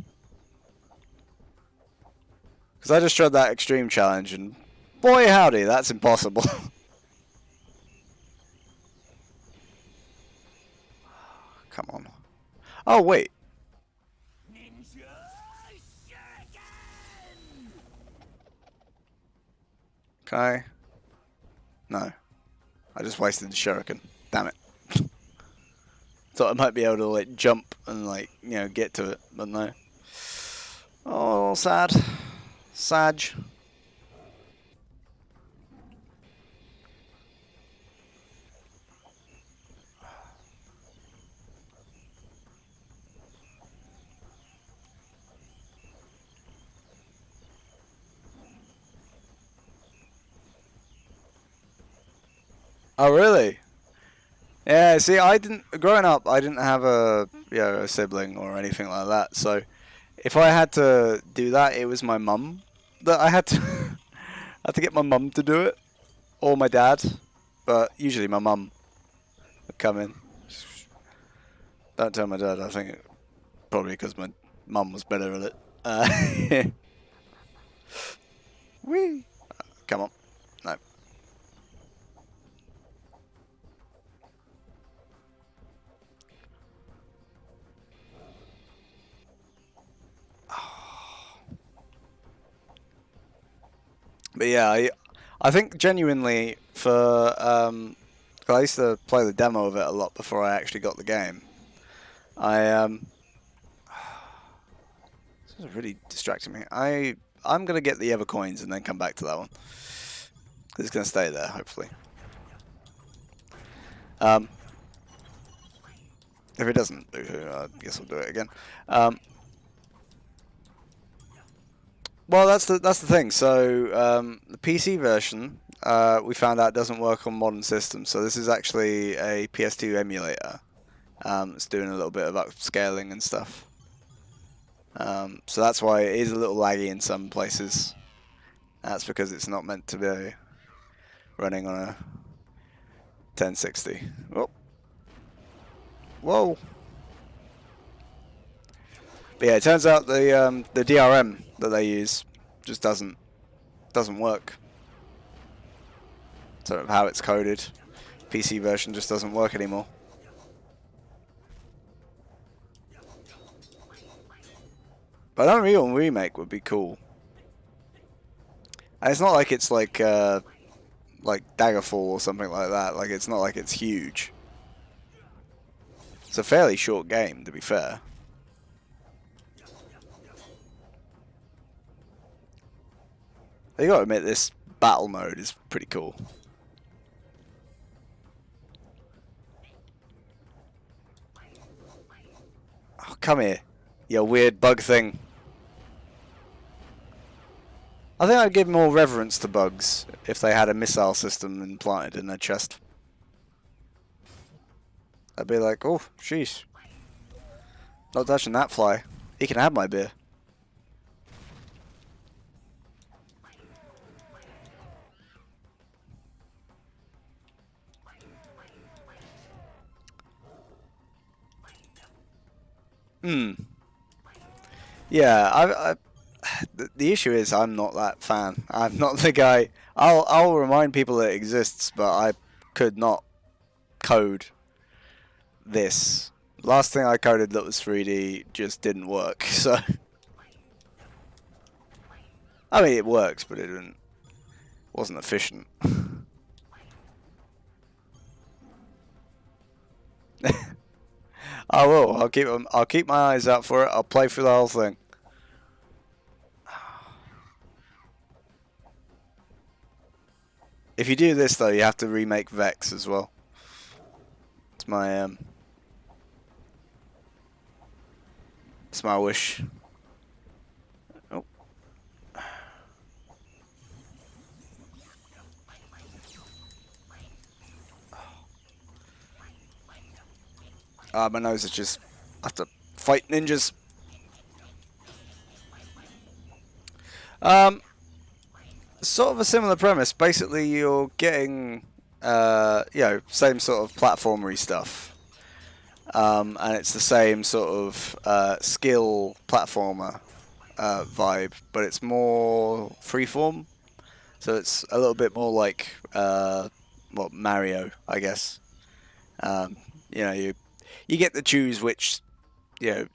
B: Because I just tried that extreme challenge and boy howdy, that's impossible. Come on. Oh wait.
A: Ninja Shuriken!
B: Can I? No. I just wasted the shuriken. Damn it. Thought I might be able to like jump and like, you know, get to it, but no. Oh, sad. Sag. Oh really? Yeah, see, I didn't growing up. I didn't have a sibling or anything like that. So if I had to do that, it was my mum that I had to I had to get my mum to do it or my dad. But usually my mum would come in. Don't tell my dad. I think probably because my mum was better at it. Whee! Come on. No. But yeah, I think genuinely for 'cause I used to play the demo of it a lot before I actually got the game. I this is really distracting me. I'm gonna get the Ever coins and then come back to that one. It's gonna stay there, hopefully. If it doesn't, I guess I'll do it again. Well, that's the thing. So the PC version we found out doesn't work on modern systems. So this is actually a PS2 emulator. It's doing a little bit of upscaling and stuff. So that's why it is a little laggy in some places. That's because it's not meant to be running on a 1060. Oh. Whoa. But yeah, it turns out the DRM that they use just doesn't work. Sort of how it's coded. PC version just doesn't work anymore. But an Unreal remake would be cool. And it's not like it's like Daggerfall or something like that. Like it's not like it's huge. It's a fairly short game, to be fair. You gotta admit, this battle mode is pretty cool. Oh, come here, you weird bug thing. I think I'd give more reverence to bugs if they had a missile system implanted in their chest. I'd be like, oh, sheesh. Not touching that fly. He can have my beer. Yeah, the issue is I'm not that fan. I'm not the guy. I'll remind people that it exists, but I could not code this. Last thing I coded that was 3D just didn't work. So I mean, it works, but it wasn't efficient. I will. I'll keep my eyes out for it. I'll play through the whole thing. If you do this though, you have to remake Vex as well. It's my wish. Oh. My nose is just... I have to fight ninjas. Sort of a similar premise. Basically, you're getting, same sort of platformery stuff. And it's the same sort of skill platformer vibe, but it's more freeform. So it's a little bit more like, Mario, I guess. Um, you get to choose which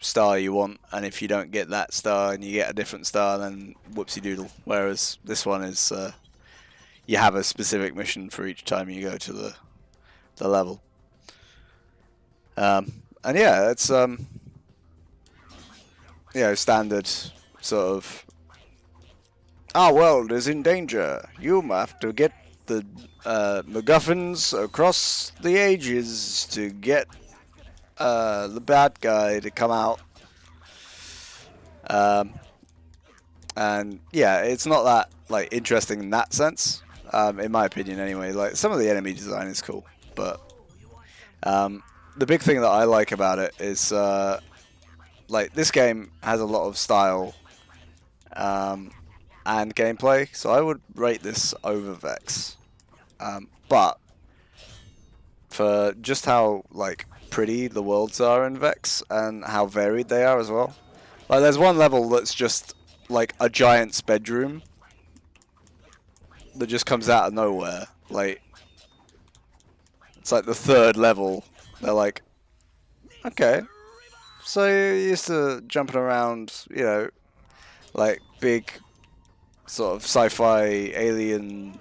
B: star you want, and if you don't get that star and you get a different star, then whoopsie doodle. Whereas this one is you have a specific mission for each time you go to the level. And yeah, it's standard sort of. Our world is in danger. You have to get the MacGuffins across the ages to get the bad guy to come out. And yeah, it's not that like interesting in that sense, in my opinion. Anyway, like some of the enemy design is cool, but the big thing that I like about it is like this game has a lot of style and gameplay, so I would rate this over Vex. But for just how like pretty the worlds are in Vex and how varied they are as well. Like there's one level that's just like a giant's bedroom that just comes out of nowhere. Like it's like the third level. They're like, okay, so you're used to jumping around, like big sort of sci-fi alien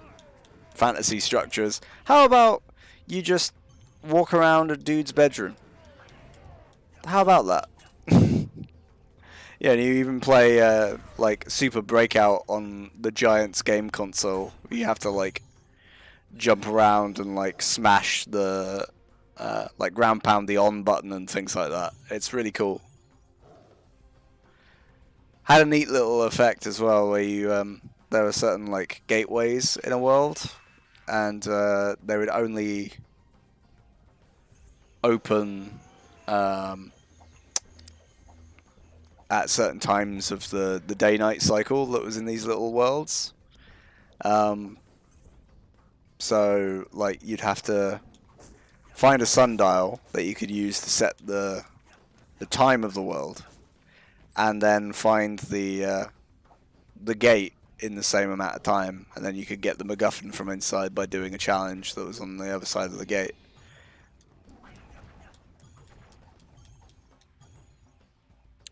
B: fantasy structures. How about you just walk around a dude's bedroom? How about that? Yeah, and you even play like Super Breakout on the Giants game console. You have to like jump around and like smash the like ground pound the on button and things like that. It's really cool. Had a neat little effect as well where you there were certain like gateways in a world, and they would only open at certain times of the day-night cycle that was in these little worlds. So like you'd have to find a sundial that you could use to set the time of the world, and then find the gate in the same amount of time, and then you could get the MacGuffin from inside by doing a challenge that was on the other side of the gate.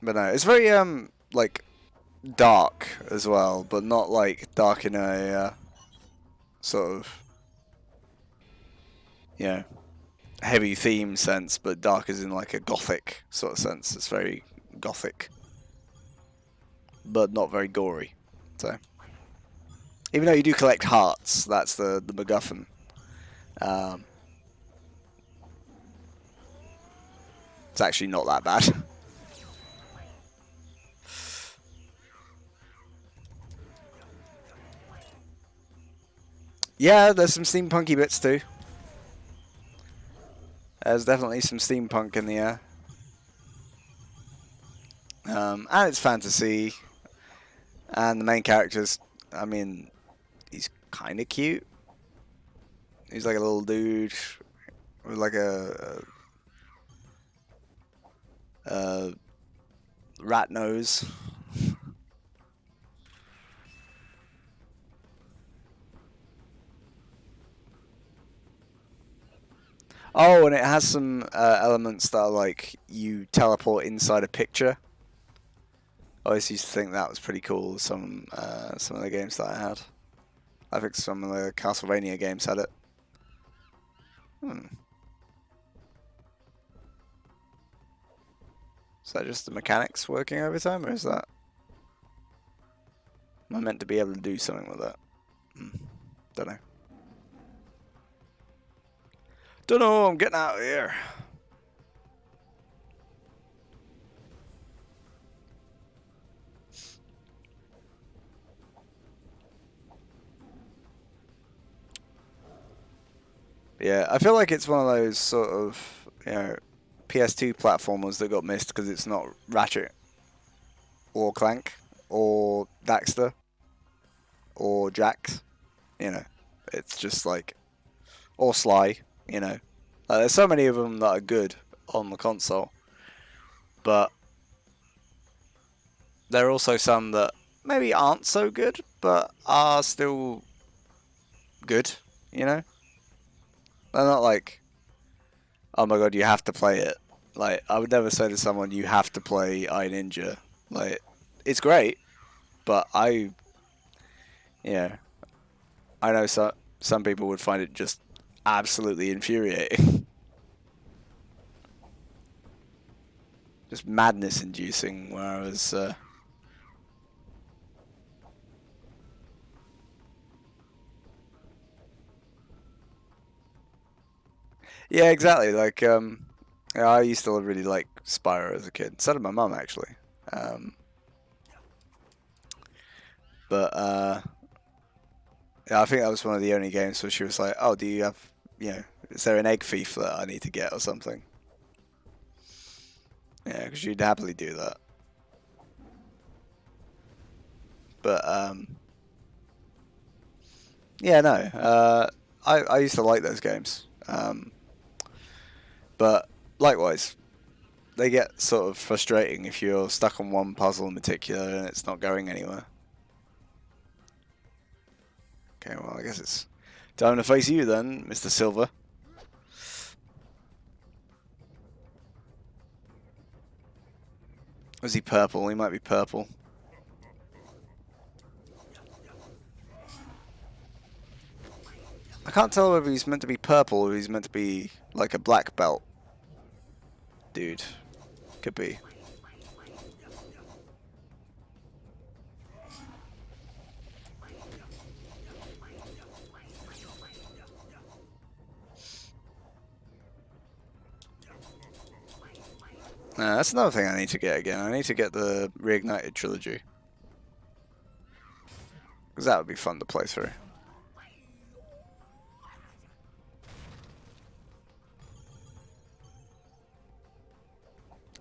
B: But no, it's very like dark as well, but not like dark in a sort of heavy theme sense, but dark as in like a gothic sort of sense. It's very gothic, but not very gory. So even though you do collect hearts, that's the MacGuffin. It's actually not that bad. Yeah, there's some steampunky bits too. There's definitely some steampunk in the air. And it's fantasy. And the main character's, I mean, he's kind of cute. He's like a little dude with like a rat nose. Oh, and it has some elements that are like you teleport inside a picture. I always used to think that was pretty cool. Some of the games that I had. I think some of the Castlevania games had it. Is that just the mechanics working over time, or is that... Am I meant to be able to do something with that? Don't know. Don't know, I'm getting out of here. Yeah, I feel like it's one of those sort of, PS2 platformers that got missed because it's not Ratchet or Clank or Daxter or Jax. You know, it's just like, or Sly. You know, there's so many of them that are good on the console, but there are also some that maybe aren't so good, but are still good. You know, they're not like, oh my god, you have to play it. Like, I would never say to someone, you have to play I Ninja. Like, it's great, but yeah, I know some people would find it just absolutely infuriating. Just madness inducing, whereas, yeah, exactly, like, yeah, I used to really like Spyro as a kid. So did my mum, actually. Um, but, yeah, I think that was one of the only games where she was like, oh, do you have, you know, is there an egg thief that I need to get or something? Yeah, because you'd happily do that. But, yeah, no, I used to like those games. But, likewise, they get sort of frustrating if you're stuck on one puzzle in particular and it's not going anywhere. Okay, well, I guess it's time to face you then, Mr. Silver. Was he purple? He might be purple. I can't tell whether he's meant to be purple or he's meant to be like a black belt. Dude. Could be. That's another thing I need to get again. I need to get the Reignited trilogy. Because that would be fun to play through.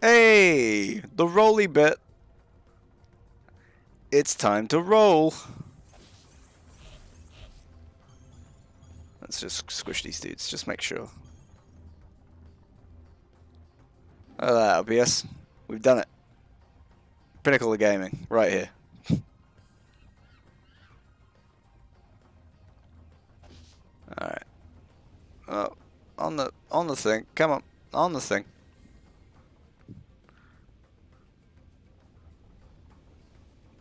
B: Hey! The rolly bit! It's time to roll! Let's just squish these dudes, just make sure. Oh, that'll be us. We've done it. Pinnacle of gaming, right here. Alright. Oh, on the thing. Come on the thing.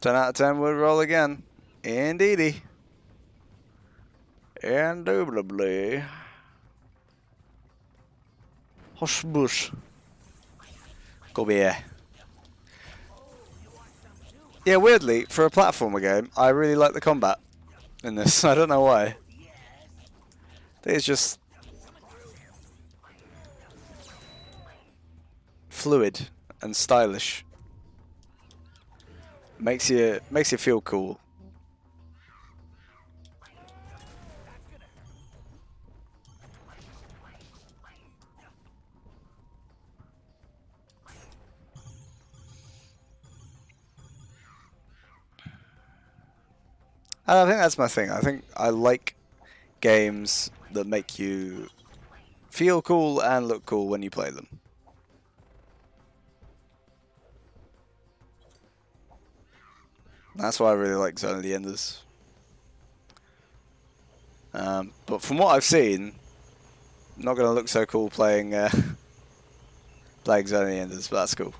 B: Ten out of 10 would roll again. Indeedy. Indubitably. Hush bush. Go be here. Yeah, weirdly, for a platformer game, I really like the combat in this. I don't know why. I think it's just fluid and stylish. Makes you feel cool. And I think that's my thing. I think I like games that make you feel cool and look cool when you play them. That's why I really like Zone of the Enders. But from what I've seen, not going to look so cool playing playing Zone of the Enders, but that's cool.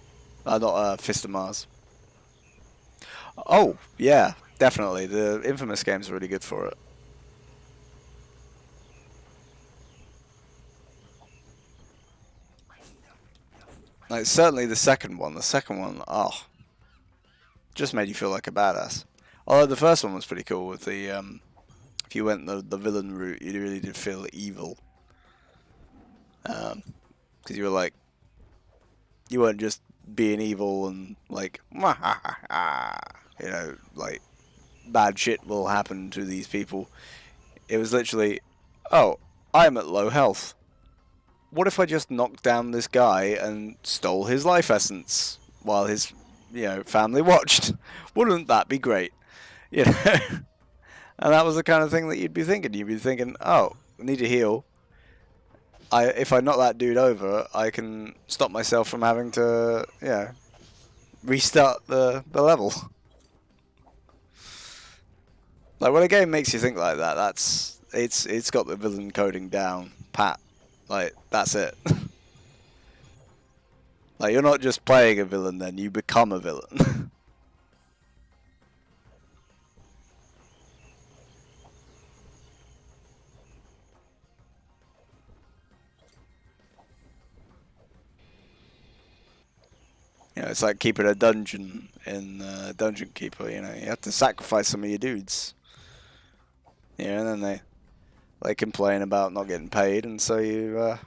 B: Not Fist of Mars. Oh, yeah, definitely. The Infamous game's really good for it. Like, certainly the second one. The second one, oh, just made you feel like a badass. Although the first one was pretty cool with the, if you went the villain route, you really did feel evil. Because you were like, you weren't just being evil and like, you know, like, bad shit will happen to these people. It was literally, oh, I'm at low health. what if I just knocked down this guy and stole his life essence while his, family watched? Wouldn't that be great? You know? And that was the kind of thing that you'd be thinking. You'd be thinking, oh, I need to heal. If I knock that dude over, I can stop myself from having to, restart the level. Like, when a game makes you think like that, it's got the villain coding down pat. Like, that's it. Like, you're not just playing a villain then, you become a villain. It's like keeping a dungeon in Dungeon Keeper, you have to sacrifice some of your dudes. And then they complain about not getting paid, and so you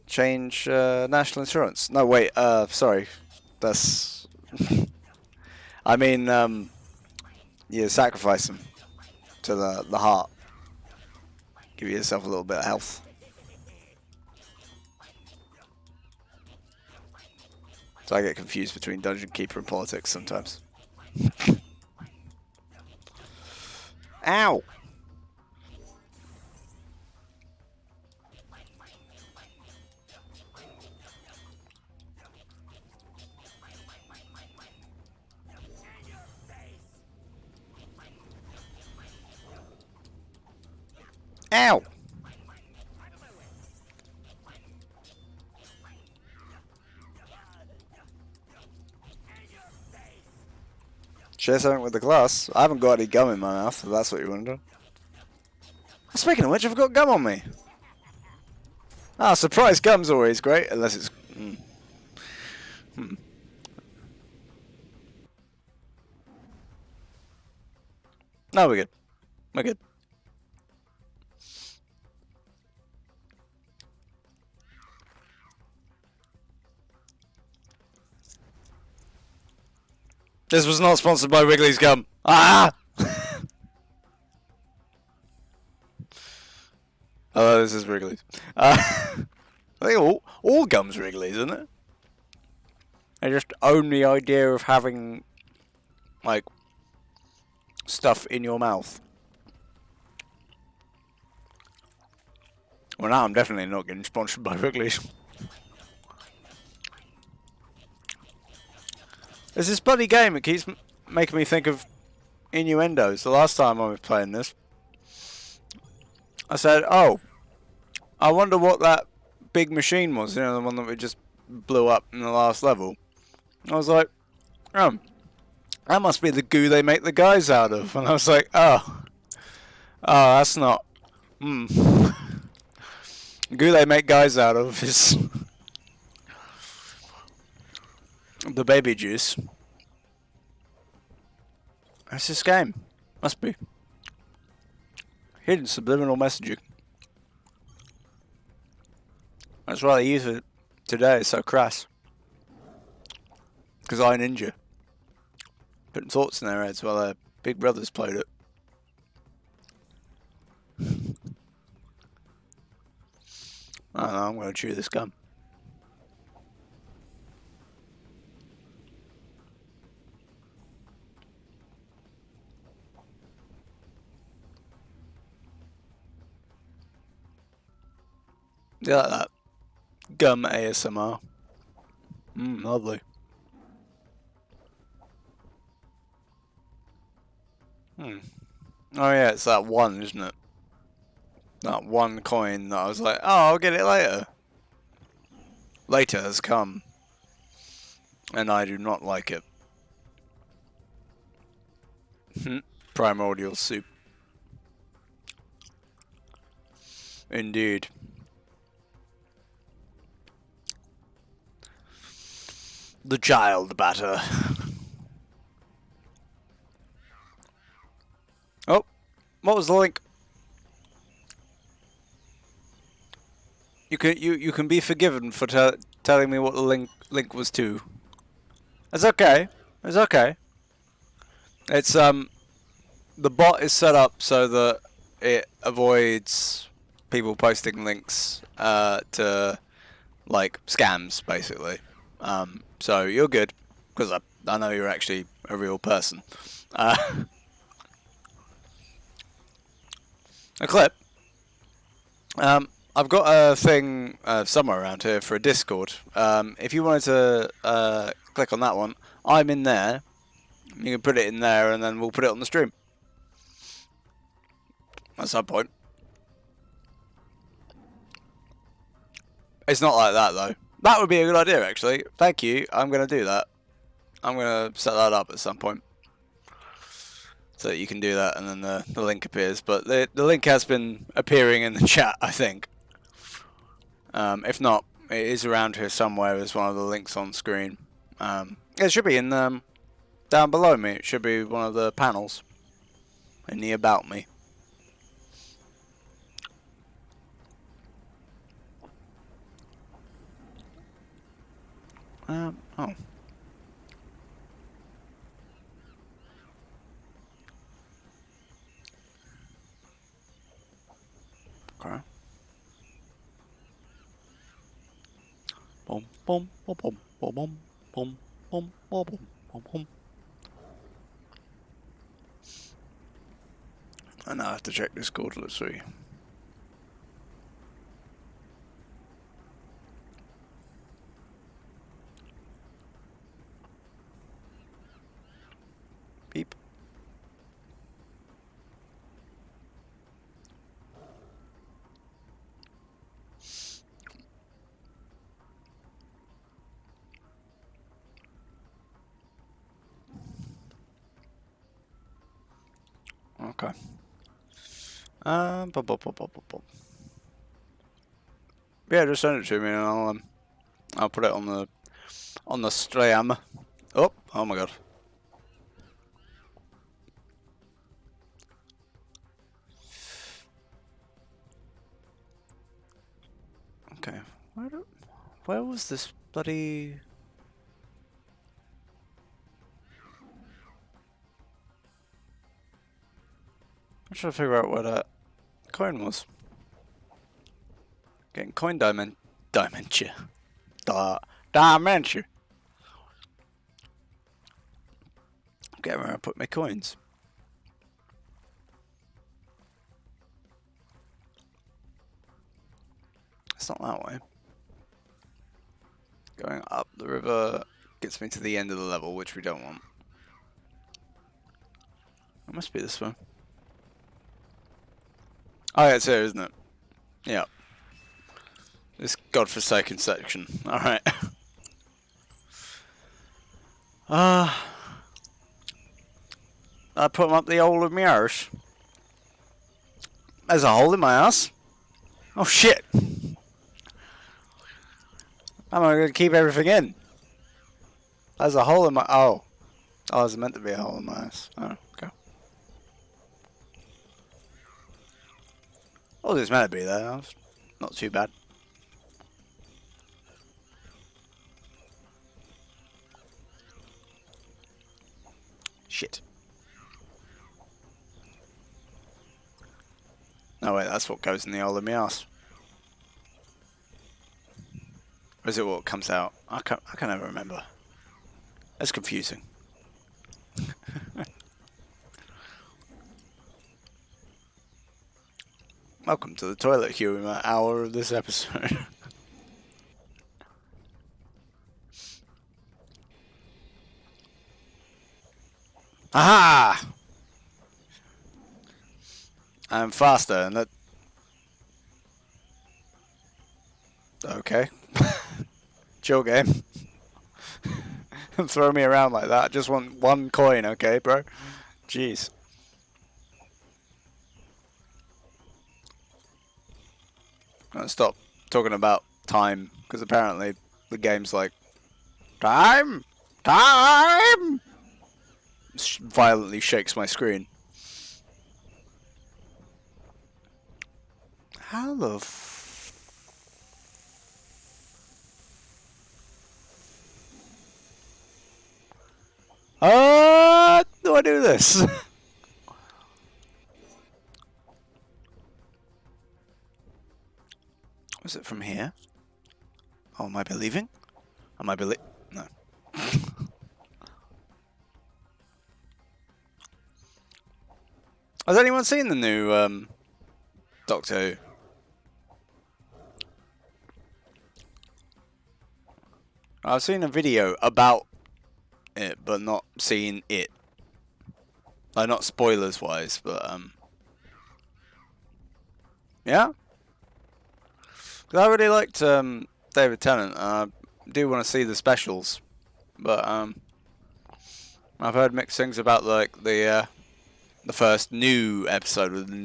B: change national insurance. No, wait, sorry. That's... I mean, you sacrifice them to the heart. Give yourself a little bit of health. So I get confused between Dungeon Keeper and politics sometimes. Ow! Ow! Share something with the class. I haven't got any gum in my mouth, if that's what you're wondering. Speaking of which, I've got gum on me. Surprise gum's always great, unless it's... No, we're good. We're good. This was not sponsored by Wrigley's Gum. Ah! Oh, this is Wrigley's. I think all gum's Wrigley's, isn't it? I just own the idea of having, like, stuff in your mouth. Well, now I'm definitely not getting sponsored by Wrigley's. There's this bloody game, it keeps making me think of innuendos. The last time I was playing this, I said, oh, I wonder what that big machine was, the one that we just blew up in the last level. I was like, oh, that must be the goo they make the guys out of. And I was like, oh, that's not, the goo they make guys out of is the baby juice. That's this game. Must be. Hidden subliminal messaging. That's why they use it today. It's so crass. Because I Ninja. Putting thoughts in their heads while their big brothers played it. I don't know, I'm going to chew this gum. Do you like that? Gum ASMR. Lovely. Oh yeah, it's that one, isn't it? That one coin that I was like, oh, I'll get it later. Later has come. And I do not like it. Primordial soup. Indeed. The child batter. Oh, what was the link? You can be forgiven for telling me what the link was to. It's okay. It's okay. It's the bot is set up so that it avoids people posting links to like scams, basically. So you're good because I know you're actually a real person. A clip. I've got a thing somewhere around here for a Discord. If you wanted to click on that one, I'm in there. You can put it in there, and then we'll put it on the stream at some point. It's not like that though. That would be a good idea, actually. Thank you. I'm going to do that. I'm going to set that up at some point, so that you can do that, and then the link appears. But the link has been appearing in the chat, I think. If not, it is around here somewhere as one of the links on screen. It should be in down below me. It should be one of the panels in the About Me. Oh. Okay. Boom, boom, boom, boom, boom, boom, boom, boom, boom, boom, boom. And I have to check Discord. Let's see. Beep. Okay. Bum, bum, bum, bum, bum, bum. Yeah, just send it to me and I'll put it on the stream. Oh my god. Okay. Where was this bloody? I'm trying to figure out where that coin was. Getting coin dimension. Dimension. Get where I put my coins. It's not that way. Going up the river gets me to the end of the level, which we don't want. It must be this way. Oh yeah, it's here, isn't it? Yeah. This godforsaken section. Alright. I put them up the hole of my arse. There's a hole in my ass. Oh shit. How am I going to keep everything in? There's a hole in my... Oh, there's meant to be a hole in my ass. Oh, okay. Oh, there's meant to be there. That's not too bad. Shit. No, wait, that's what goes in the hole of my ass. Or is it what comes out? I can never remember. That's confusing. Welcome to the toilet humor hour of this episode. Aha! I'm faster and that... Okay. Chill game. Throw me around like that. I just want one coin, okay, bro? Jeez. Stop talking about time, because apparently the game's like, time! Time! Violently shakes my screen. How the do I do this? Was it from here? Oh, am I believing? Am I No. Has anyone seen the new Doctor Who? I've seen a video about it, but not seen it. Like, not spoilers wise, but yeah. 'Cause I really liked David Tennant. I do want to see the specials, but I've heard mixed things about like the first new episode with the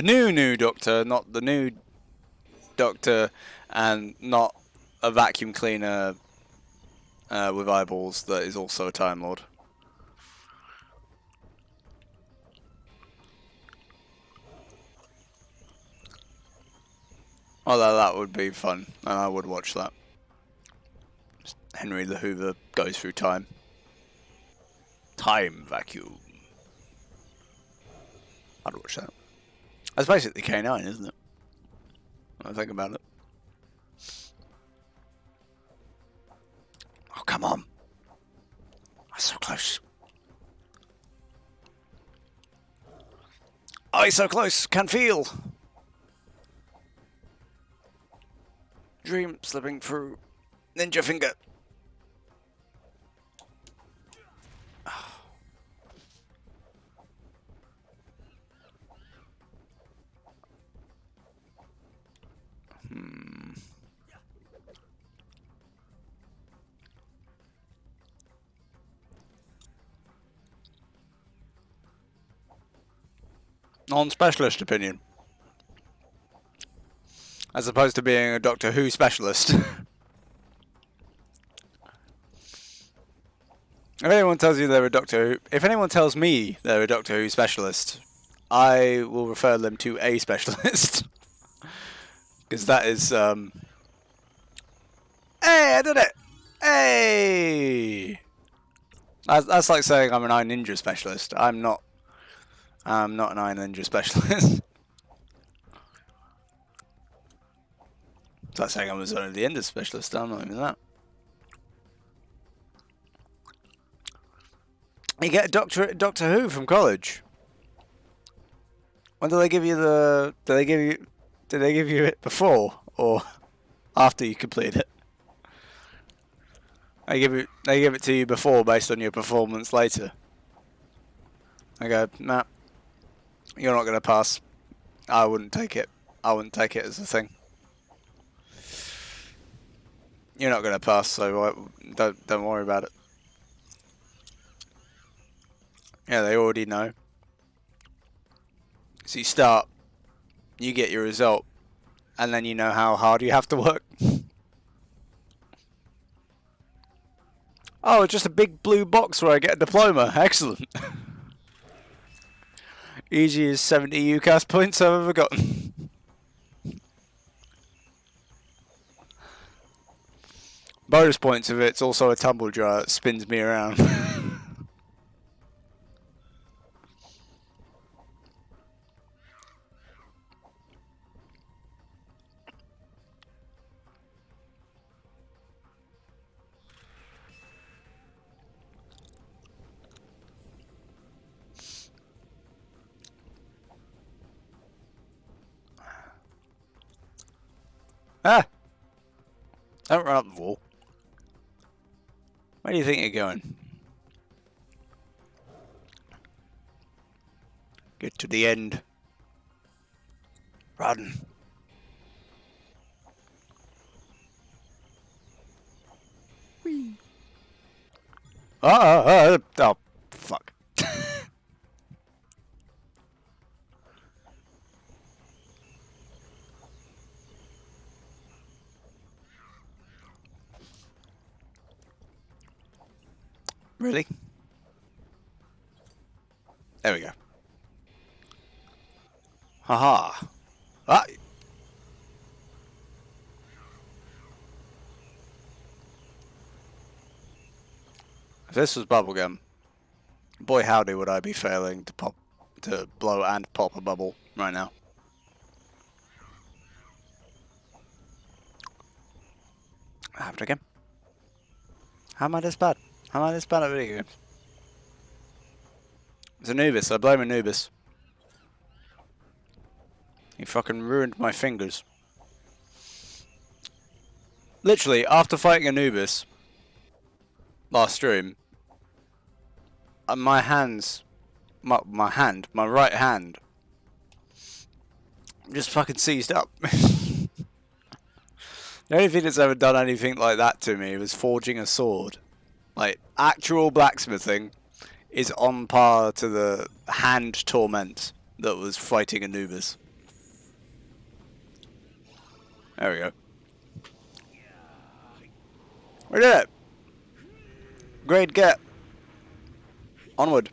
B: new Doctor, not the new Doctor, and not a vacuum cleaner with eyeballs that is also a Time Lord. Although that would be fun, and I would watch that. Just Henry the Hoover goes through time. Time vacuum. I'd watch that. That's basically K9, isn't it? When I think about it. Oh, come on. That's so close. Oh, he's so close. Can feel. Dream slipping through. Ninja finger. Non-specialist opinion. As opposed to being a Doctor Who specialist. If anyone tells you they're a Doctor Who... If anyone tells me they're a Doctor Who specialist, I will refer them to a specialist. Because that is... Hey, I did it! Hey! That's like saying I'm an Eye Ninja specialist. I'm not an Eye Ninja specialist. It's like saying I'm a Zone of the Enders specialist. I'm not even that. You get Doctor Who from college. When do they give you the? Did they give you it before or after you complete it? They give it to you before based on your performance later. I go, nah, you're not gonna pass. I wouldn't take it. I wouldn't take it as a thing. You're not gonna pass, so don't worry about it. Yeah, they already know. So you start, you get your result, and then you know how hard you have to work. Oh, just a big blue box where I get a diploma. Excellent. Easiest 70 UCAS points I've ever gotten. Bonus points of it's also a tumble dryer that spins me around. Ah! Don't run up the wall. Where do you think you're going? Get to the end. Run. Whee. Oh, fuck. Really? There we go. Haha. Ah. If this was bubblegum, boy howdy would I be failing to blow and pop a bubble right now. Happened again. How am I this bad? How am I this bad at video games? It's Anubis. I blame Anubis. He fucking ruined my fingers. Literally, after fighting Anubis last stream, my hands, my right hand, just fucking seized up. The only thing that's ever done anything like that to me was forging a sword. Like, actual blacksmithing is on par to the hand torment that was fighting Anubis. There we go. We did it! Great get! Onward.